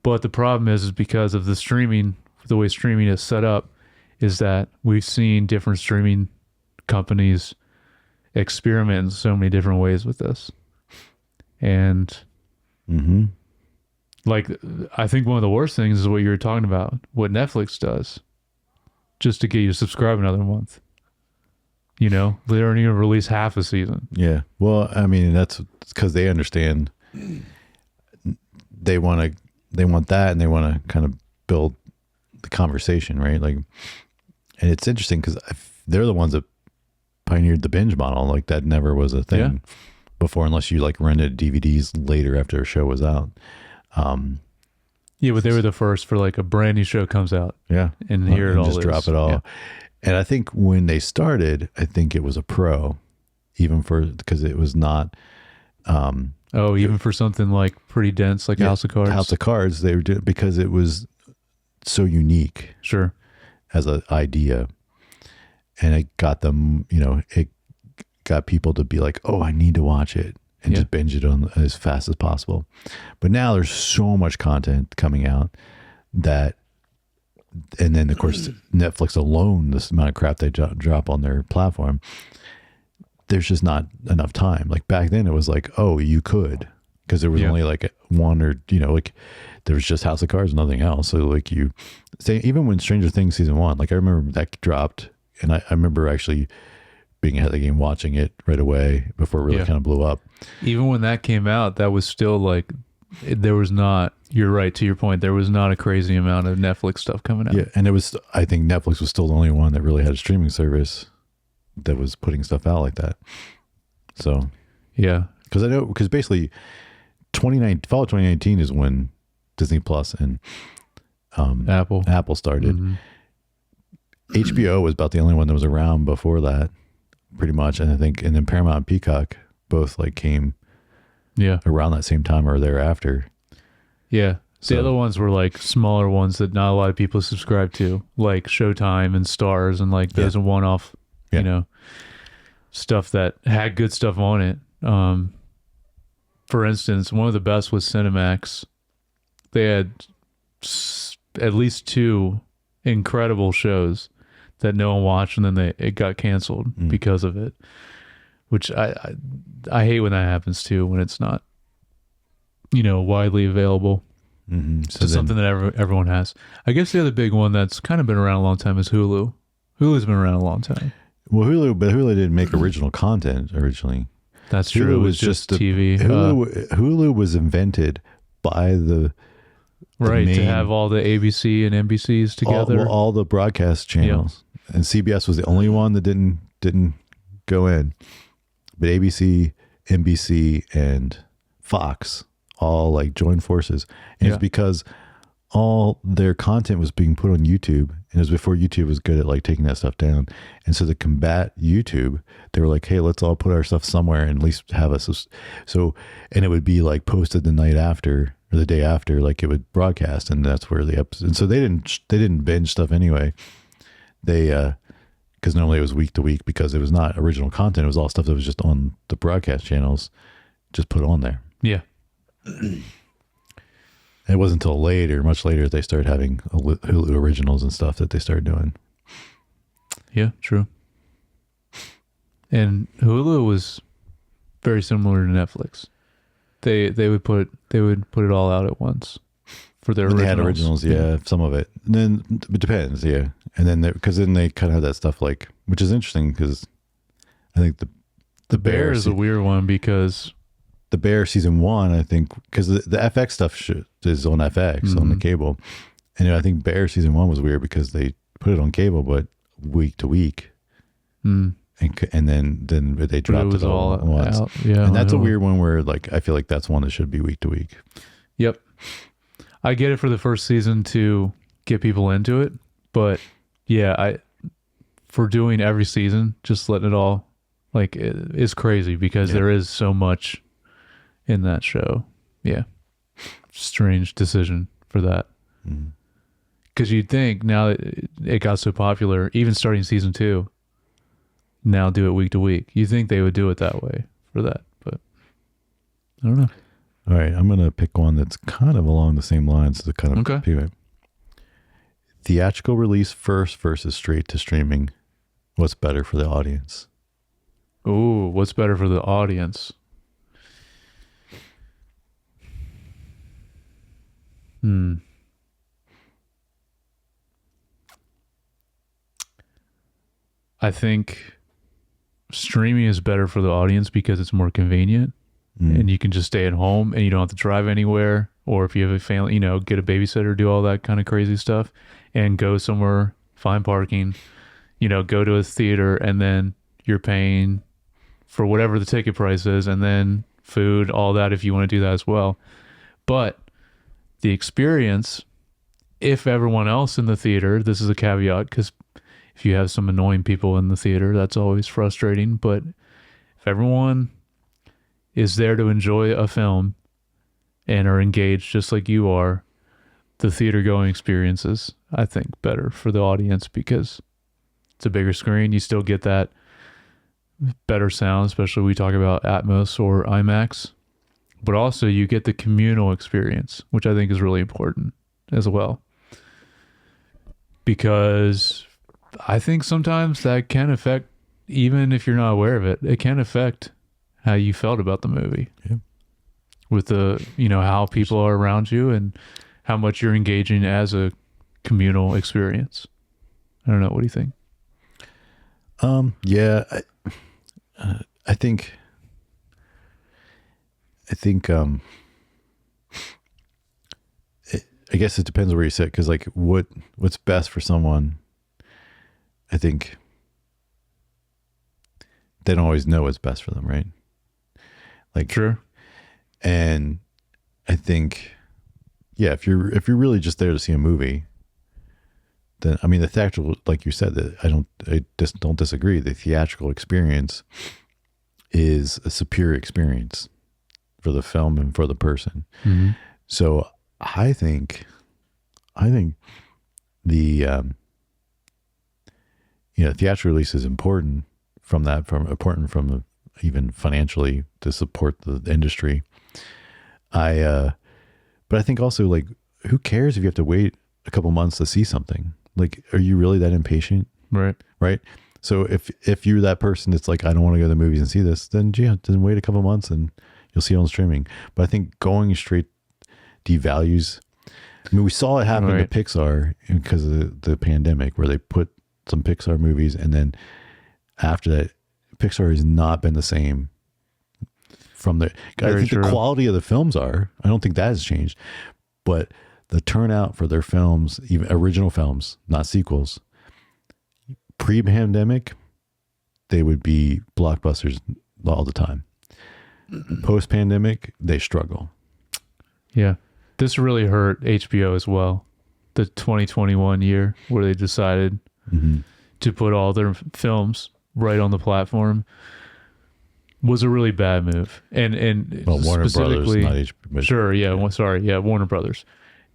But the problem is because of the way streaming is set up, is that we've seen different streaming companies experiment in so many different ways with this. And Mm-hmm. like, I think one of the worst things is what you were talking about, what Netflix does, just to get you to subscribe another month. You know, they don't even release half a season. Yeah. Well, I mean, that's because they understand they want that, and they want to kind of build the conversation, right? Like, and it's interesting because they're the ones that pioneered the binge model. Like, that never was a thing before, unless you like rented DVDs later after a show was out. Yeah, but they were the first for like a brand new show comes out. Yeah. And here it all just is. drop it all. Yeah. And I think when they started, I think it was a pro, even because it was not. Even for something like pretty dense, like House of Cards. House of Cards, they were doing because it was so unique Sure. as an idea, and it got them. You know, it got people to be like, "Oh, I need to watch it," and just binge it on as fast as possible. But now there's so much content coming out that. And then, of course, Netflix alone, this amount of crap they drop on their platform, there's just not enough time. Like back then, it was like, oh, you could, because there was only like one or, like there was just House of Cards, nothing else. So like you say, even when Stranger Things season 1, like I remember that dropped, and I remember actually being ahead of the game, watching it right away before it really kind of blew up. Even when that came out, that was still like, there was not, you're right, to your point, there was not a crazy amount of Netflix stuff coming out. Yeah, and it was, I think Netflix was still the only one that really had a streaming service that was putting stuff out like that. So, yeah. Because basically fall of 2019 is when Disney Plus and Apple started. Mm-hmm. HBO was about the only one that was around before that, pretty much. And I think, and then Paramount and Peacock both like came around that same time or thereafter. Yeah. The other ones were like smaller ones that not a lot of people subscribe to, like Showtime and Stars, and like there's a one-off, stuff that had good stuff on it. For instance, one of the best was Cinemax. They had at least 2 incredible shows that no one watched, and then it got canceled because of it. Which I hate when that happens too, when it's not, widely available. Mm-hmm. So something that everyone has. I guess the other big one that's kind of been around a long time is Hulu. Hulu's been around a long time. Well, Hulu didn't make original content originally. That's true. Hulu it was just TV. Hulu was invented by the to have all the ABC and NBCs together. All the broadcast channels, and CBS was the only one that didn't go in. But ABC, NBC, and Fox all like joined forces. And it's because all their content was being put on YouTube. And it was before YouTube was good at like taking that stuff down. And so to combat YouTube, they were like, hey, let's all put our stuff somewhere and at least have us. So, and it would be like posted the night after or the day after, like it would broadcast. And that's where the episode. And so they didn't binge stuff anyway. They, because normally it was week to week because it was not original content. It was all stuff that was just on the broadcast channels, just put on there. Yeah. It wasn't until much later, they started having Hulu originals and stuff that they started doing. Yeah, true. And Hulu was very similar to Netflix. They would put it all out at once for their originals. They had originals, some of it. And then it depends, and then because then they kind of have that stuff like, which is interesting because I think the Bear is a weird one because the Bear season 1, I think, because the FX stuff is on FX on the cable, and I think Bear season 1 was weird because they put it on cable but week to week, and then they dropped it all at once. Yeah, and that's a weird one where like I feel like that's one that should be week to week. Yep, I get it for the first season to get people into it, but for doing every season, just letting it all like is crazy because there is so much in that show. Yeah. Strange decision for that. Because you'd think now that it got so popular, even starting season 2, now do it week to week. You think they would do it that way for that, but I don't know. All right, I'm going to pick one that's kind of along the same lines. The kind of okay. theatrical release first versus straight to streaming. What's better for the audience? Ooh, what's better for the audience? I think streaming is better for the audience because it's more convenient and you can just stay at home and you don't have to drive anywhere. Or if you have a family, get a babysitter, do all that kind of crazy stuff and go somewhere, find parking, go to a theater, and then you're paying for whatever the ticket price is, and then food, all that, if you want to do that as well. But the experience, if everyone else in the theater, this is a caveat, because if you have some annoying people in the theater, that's always frustrating. But if everyone is there to enjoy a film and are engaged just like you are, the theater going experience is, I think, better for the audience because it's a bigger screen. You still get that better sound, especially we talk about Atmos or IMAX, but also you get the communal experience, which I think is really important as well. Because I think sometimes that can affect, even if you're not aware of it, it can affect how you felt about the movie. Yeah. With the, how people are around you and how much you're engaging as a communal experience. I don't know. What do you think? Yeah, I think, I guess it depends where you sit. Cause like what's best for someone, I think they don't always know what's best for them. Right. Like, Sure. And I think, yeah, if you're really just there to see a movie, then, I mean, the theatrical, like you said, that I just don't disagree. The theatrical experience is a superior experience for the film and for the person. Mm-hmm. So I think the, theatrical release is important even financially to support the industry. But I think also, like, who cares if you have to wait a couple months to see something? Like, are you really that impatient? Right. Right. So if you're that person that's like, I don't want to go to the movies and see this, then then wait a couple months and you'll see it on streaming. But I think going straight devalues. I mean, we saw it happen to Pixar because of the pandemic, where they put some Pixar movies, and then after that, Pixar has not been the same from the. I think the quality of the films I don't think that has changed, but the turnout for their films, even original films, not sequels, pre-pandemic, they would be blockbusters all the time. Post-pandemic, they struggle. Yeah. This really hurt HBO as well. The 2021 year where they decided to put all their films right on the platform was a really bad move. And Warner Brothers, not HBO. Sure, yeah. Sorry, yeah, Warner Brothers.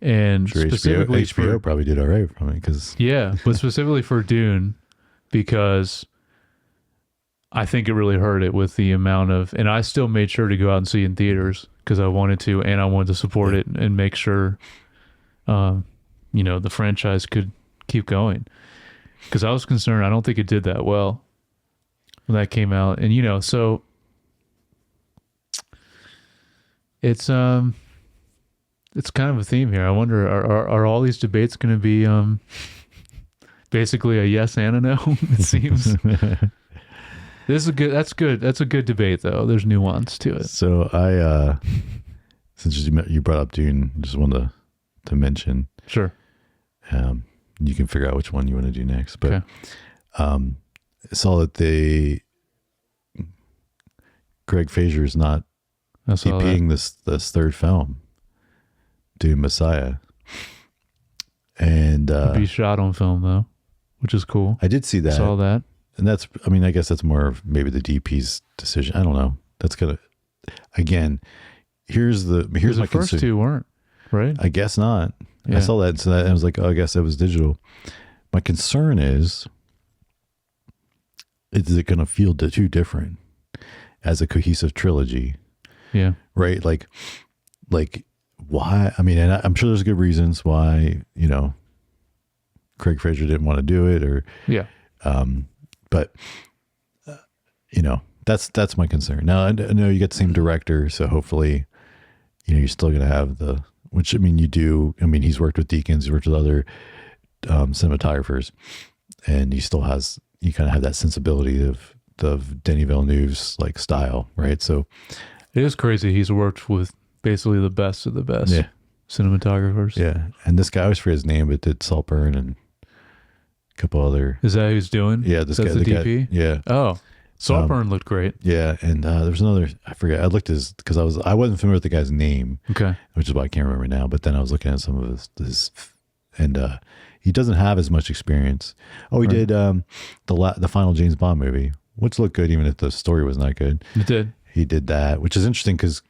And sure, specifically HBO probably did all right from it because but specifically for Dune, because I think it really hurt it with the amount of, and I still made sure to go out and see it in theaters because I wanted to, and I wanted to support it and make sure, the franchise could keep going. Because I was concerned, I don't think it did that well when that came out, and so it's kind of a theme here. I wonder, are all these debates going to be basically a yes and a no? It seems. That's good. That's a good debate, though. There's nuance to it. So I, since you brought up Dune, just wanted to mention. Sure. You can figure out which one you want to do next, but okay. I saw that Greg Fraser is not DPing this third film, Dune Messiah, and be shot on film though, which is cool. I did see that. Saw that. And I guess that's more of maybe the DP's decision. I don't know. That's gonna, again, here's my first two weren't, right? I guess not. Yeah. I saw that. So I was like, oh, I guess that was digital. My concern is it going to feel too different as a cohesive trilogy? Yeah. Right. Like why? I mean, and I'm sure there's good reasons why, Craig Fraser didn't want to do it, or Yeah. but you know, that's my concern. Now I know you get the same director, so hopefully, you know, you're still gonna have the, which I mean you do. I mean, he's worked with Deakins, he's worked with other cinematographers, and he still has, you kind of have that sensibility of Denis Villeneuve's like style, right? So It is crazy. He's worked with basically the best of the best yeah, cinematographers. yeah. And this guy, I always forget his name, but did Saltburn and a couple other. Is that who he's doing? Yeah, this That's guy, the the DP? guy. Yeah, Oh, Saltburn looked great. yeah. And there was another. I forget. I looked his because I wasn't familiar with the guy's name, Okay. which is why I can't remember now. But then I was looking at some of his and he doesn't have as much experience. Oh, he Right. did the final James Bond movie, which looked good even if the story was not good. It did. He did that, which is interesting because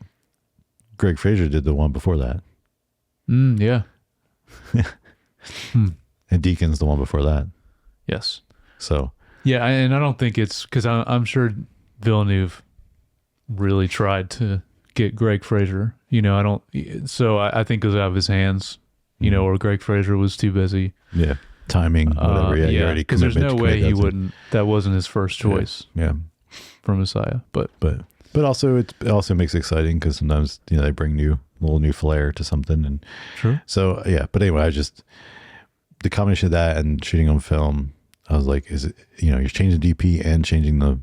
Greg Fraser did the one before that, Yeah. and Deakins the one before that. Yes. So Yeah, and I don't think it's because I'm sure Villeneuve really tried to get Greg Fraser. You know, I don't. So I think it was out of his hands. You know, or Greg Fraser was too busy. yeah, timing, whatever. Yeah, you already because there's no committed- way he committed that to- wouldn't. That wasn't his first choice Yeah, for Messiah. But but also it also makes it exciting because sometimes, you know, they bring little new flair to something, and true. so yeah. But anyway, I just, the combination of that and shooting on film, I was like, is it, you know, you're changing DP and changing the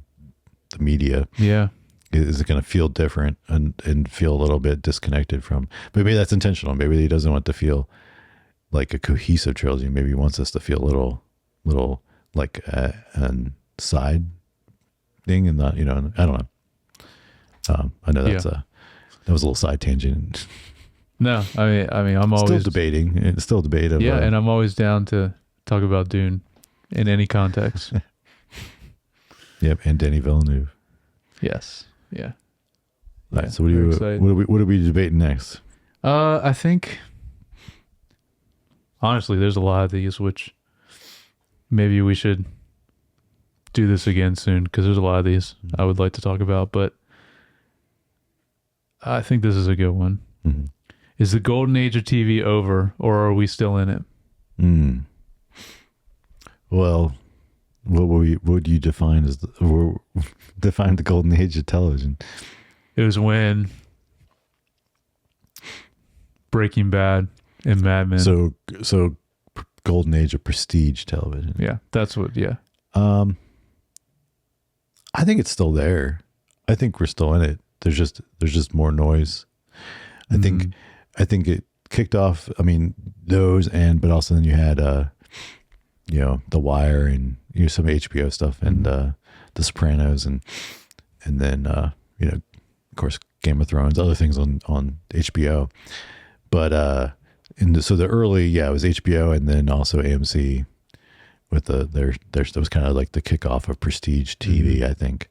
media. Yeah. Is it going to feel different and feel a little bit disconnected from? Maybe that's intentional. Maybe he doesn't want to feel like a cohesive trilogy. Maybe he wants us to feel a little like a side thing, and not, you know, I don't know. I know that was a little side tangent. No, I mean, I'm Still always debating. It's still debate. Of, Yeah, and I'm always down to talk about Dune in any context. yep, and Denis Villeneuve. Yes. Yeah. All right. Yeah, So very excited. what are we debating next? I think honestly, there's a lot of these which maybe we should do this again soon because there's a lot of these I would like to talk about, but I think this is a good one. Mhm. Is the golden age of TV over, or are we still in it? Well, what would you define as define the golden age of television? It was when Breaking Bad and Mad Men. So golden age of prestige television. yeah, that's what. Yeah, I think it's still there. I think we're still in it. There's just more noise. I think it kicked off. I mean, those, but also then you had you know, The Wire, and, you know, some HBO stuff, and The Sopranos, and then you know, of course, Game of Thrones, other things on HBO. But so the early, it was HBO, and then also AMC with their that was kind of like the kickoff of prestige TV, I think.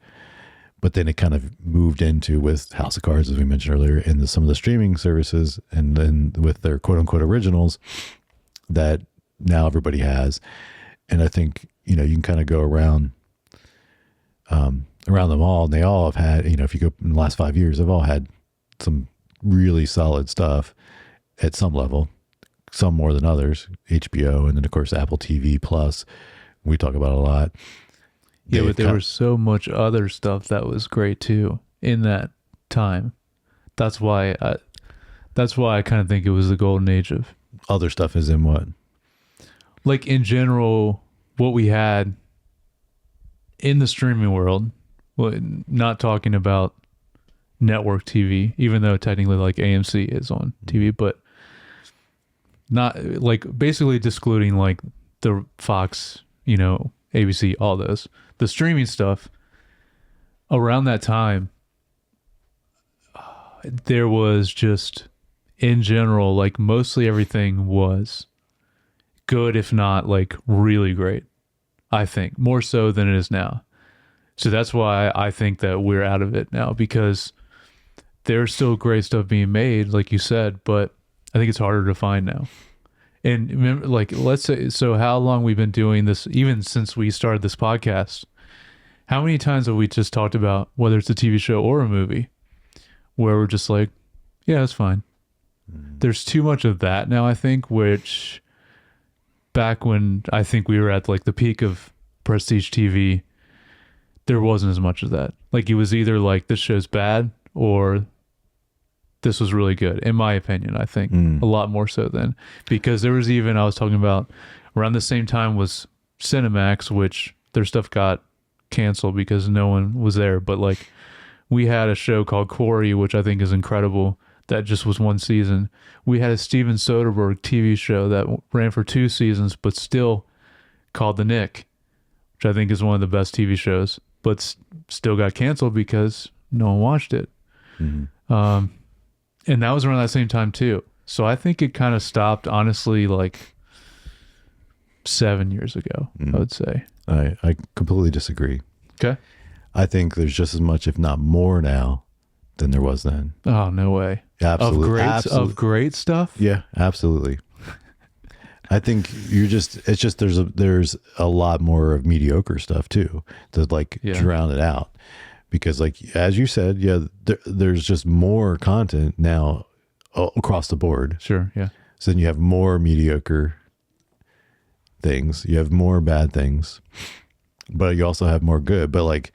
But then it kind of moved into with House of Cards, as we mentioned earlier, and some of the streaming services, and then with their quote unquote originals that now everybody has. And I think, you know, you can kind of go around them all, and they all have had, you know, if you go in the last 5 years, they've all had some really solid stuff at some level, some more than others. HBO, and then of course Apple TV Plus, we talk about a lot. yeah, They've but there cut- was so much other stuff that was great too in that time. That's why I kind of think it was the golden age of, other stuff is in what? like, in general, what we had in the streaming world. Well, not talking about network TV, even though technically like AMC is on TV, but not like, basically excluding like the Fox, you know, ABC, all those, the streaming stuff around that time. There was just, in general, like, mostly everything was good, if not like really great. I think more so than it is now. So that's why I think that we're out of it now, because there's still great stuff being made, like you said, but I think it's harder to find now. And remember, like, let's say, so how long we've been doing this, even since we started this podcast, how many times have we just talked about, whether it's a TV show or a movie, where we're just like, yeah, it's fine. There's too much of that now, I think, which back when I think we were at like the peak of prestige TV, there wasn't as much of that. Like it was either like this show's bad or this was really good, in my opinion. I think a lot more so then, because there was even, I was talking about around the same time was Cinemax, which their stuff got canceled because no one was there. But like we had a show called Quarry, which I think is incredible. That just was one season. We had a Steven Soderbergh TV show that ran for 2 seasons, but still called The Nick, which I think is one of the best TV shows, but still got canceled because no one watched it. And that was around that same time too. So I think it kind of stopped, honestly, like 7 years ago, I would say. I completely disagree. Okay. I think there's just as much, if not more now than there was then. Oh, no way. Absolutely. Of great stuff? Yeah, absolutely. I think it's just there's a lot more of mediocre stuff too to like drown it out. Because like, as you said, there's just more content now across the board. Sure, yeah. So then you have more mediocre things. You have more bad things. But you also have more good. But like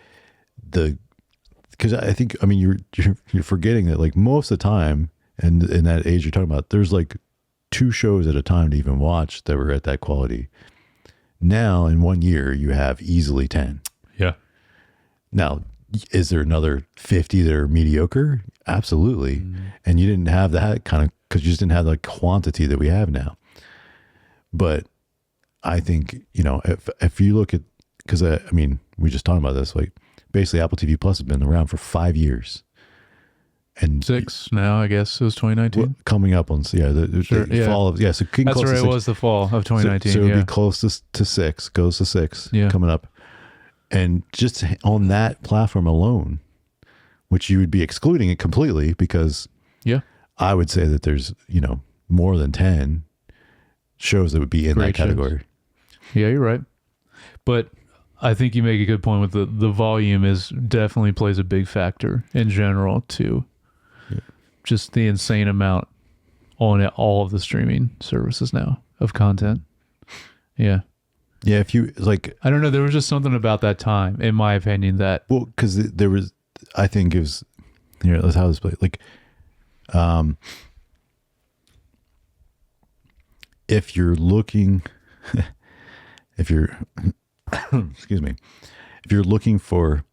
because I think, I mean, you're forgetting that like most of the time, and in that age you're talking about, there's like 2 shows at a time to even watch that were at that quality. Now in 1 year you have easily 10. Yeah. Now, is there another 50 that are mediocre? Absolutely. And you didn't have that kind of, because you just didn't have the quantity that we have now. But I think, if you look at, because I mean, we just talked about this, like basically Apple TV Plus has been around for 5 years. And 6 now, I guess it was 2019. Coming up on, the fall of, so that's right, it was the fall of 2019. So it would be close to 6, goes to 6 coming up. And just on that platform alone, which you would be excluding it completely, because I would say that there's, more than 10 shows that would be in Great that category. Shows. Yeah, you're right. But I think you make a good point with the volume is definitely plays a big factor in general too. Just the insane amount on all of the streaming services now of content. Yeah. Yeah, if you like, I don't know, there was just something about that time, in my opinion, that because there was, I think it was here. Let's have this play. Like, if you're looking, excuse me, if you're looking for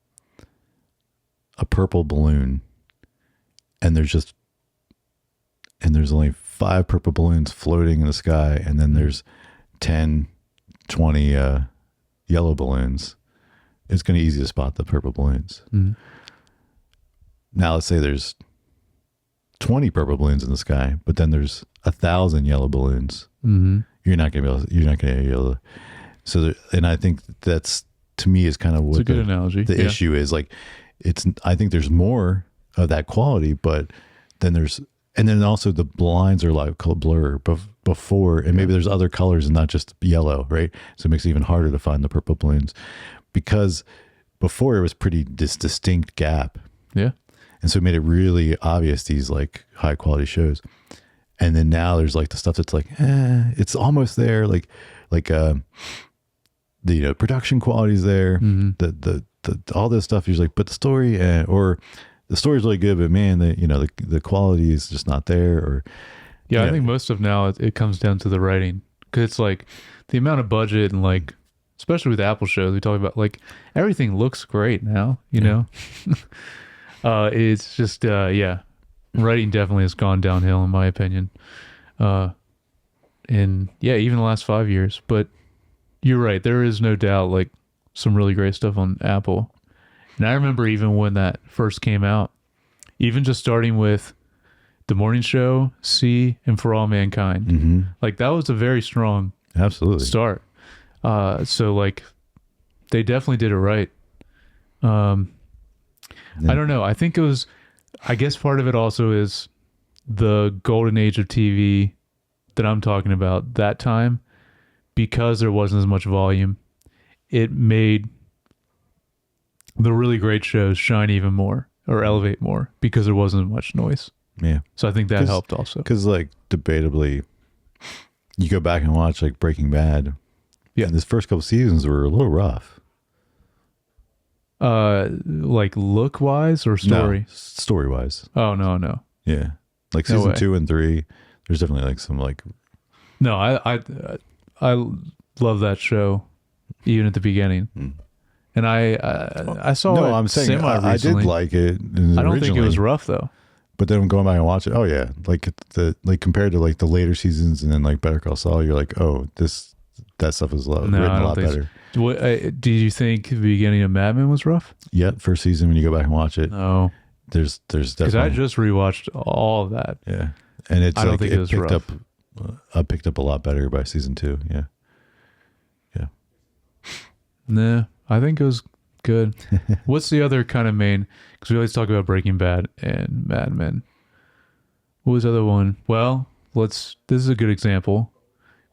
a purple balloon, and there's only 5 purple balloons floating in the sky, and then there's 10, 20 yellow balloons, it's going to be easy to spot the purple balloons. Now let's say there's 20 purple balloons in the sky, but then there's 1,000 yellow balloons. You're not going to be able to, so and I think that's, to me, is kind of what it's a good analogy. The issue is. Like, I think there's more of that quality, but then then also the blinds are like blur before, and maybe there's other colors and not just yellow, right? So it makes it even harder to find the purple balloons, because before it was pretty distinct gap. Yeah. And so it made it really obvious, these like high quality shows. And then now there's like the stuff that's like, it's almost there. Like the production quality is there. The all this stuff, you're like, but the story, or the story's really good, but man, the quality is just not there. Or I think most of now it comes down to the writing, because it's like the amount of budget, and like, especially with Apple shows, we talk about like everything looks great now, you know. It's just writing definitely has gone downhill, in my opinion. And even the last 5 years. But you're right, there is no doubt like some really great stuff on Apple. And I remember even when that first came out, even just starting with The Morning Show, See, and For All Mankind. Like that was a very strong start. So like they definitely did it right. I don't know. I think it was, I guess part of it also is the golden age of TV that I'm talking about, that time, because there wasn't as much volume, it made the really great shows shine even more or elevate more because there wasn't much noise. Yeah. So I think that helped also. Because like debatably, you go back and watch like Breaking Bad. Yeah. And this first couple seasons were a little rough. Like look wise or story? No, story wise. Oh no. Yeah. Like No season way. 2 and 3, there's definitely like some like No, I love that show, even at the beginning. And I saw no, it I'm saying semi I did recently. like it. I don't think it was originally, rough though. But then going back and watch it, oh yeah, like compared to like the later seasons and then like Better Call Saul, you're like, oh, that stuff is No, written I a don't lot think so. better. What, did you think the beginning of Mad Men was rough? Yeah, first season when you go back and watch it, No, there's because definitely I just rewatched all of that. yeah, and it's I don't like think it it was picked rough. up, picked up a lot better by season 2. Yeah, Nah, I think it was good. What's the other kind of main? Because we always talk about Breaking Bad and Mad Men. What was the other one? Well, this is a good example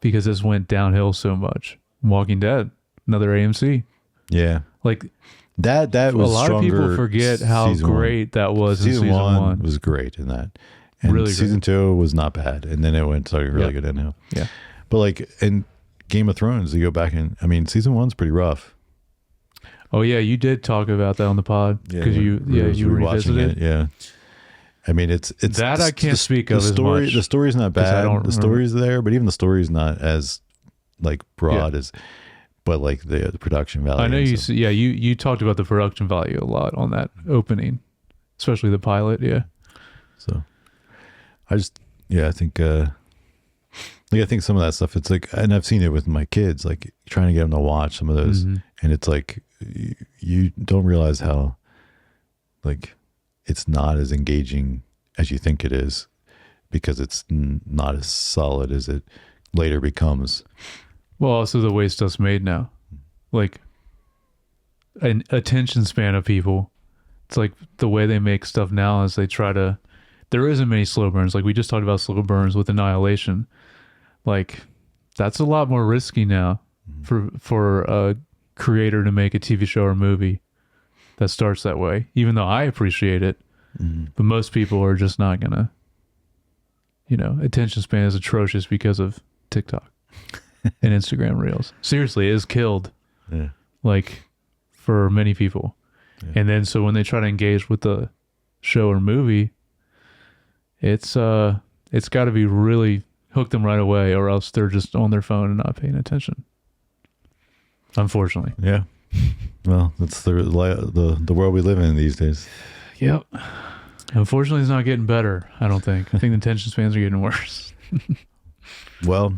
because this went downhill so much. Walking Dead, another AMC. yeah. Like That a was lot of people stronger forget how season one. great that was in Season season 1 one. was great in that, and Really season 2 was not bad, and then it went to really Yeah. good downhill. Yeah. But like in Game of Thrones, you go back and I mean, season 1's pretty rough. Oh yeah, you did talk about that on the pod because you rewatching revisited. it. Yeah, I mean it's That I can't speak of the as story. much, The story's not 'cause I bad. don't The remember. story's there, but even the story's not as like broad as, but like the production value. I know and you. stuff. You talked about the production value a lot on that opening, especially the pilot. Yeah. So I think I think some of that stuff, it's like, and I've seen it with my kids, like trying to get them to watch some of those, Mhm. and it's like you don't realize how like it's not as engaging as you think it is because it's not as solid as it later becomes. Well, also the way stuff's made now, like an attention span of people. It's like the way they make stuff now is they try to. There isn't many slow burns. Like we just talked about slow burns with Annihilation. Like that's a lot more risky now for a creator to make a TV show or movie that starts that way. Even though I appreciate it, but most people are just not gonna. Attention span is atrocious because of TikTok and Instagram Reels. Seriously, it is killed. Yeah. Like for many people. Yeah. And then so when they try to engage with the show or movie, it's got to be really hook them right away, or else they're just on their phone and not paying attention. Unfortunately. Yeah. Well, that's the world we live in these days. Yep. Unfortunately, it's not getting better. I don't think. I think the attention spans are getting worse. Well,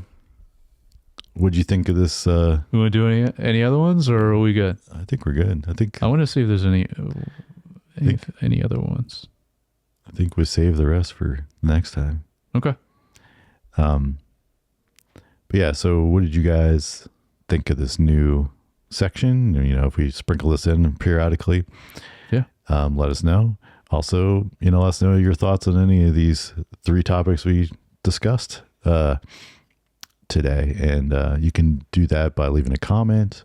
what'd you think of this? We want to do any other ones, or are we good? I think we're good. I want to see if there's any other ones. I think we save the rest for next time. Okay. But yeah, so what did you guys think of this new section? If we sprinkle this in periodically, Yeah. Let us know. Also, let us know your thoughts on any of these 3 topics we discussed today. And you can do that by leaving a comment,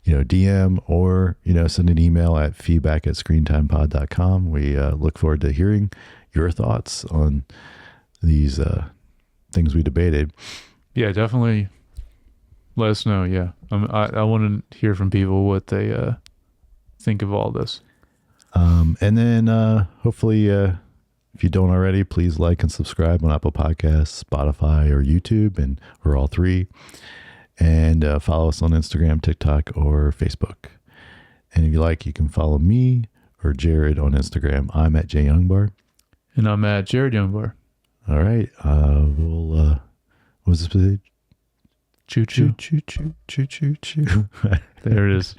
DM, or, send an email at feedback@screentimepod.com. We look forward to hearing your thoughts on these things we debated. Yeah, definitely let us know. Yeah. I want to hear from people what they think of all this. And then hopefully, if you don't already, please like and subscribe on Apple Podcasts, Spotify, or YouTube, or all 3. And follow us on Instagram, TikTok, or Facebook. And if you like, you can follow me or Jared on Instagram. I'm at jyoungbar. And I'm at Jared Youngbar. All right. What was this? Choo choo. Choo, choo, choo, choo, choo, choo. There it is.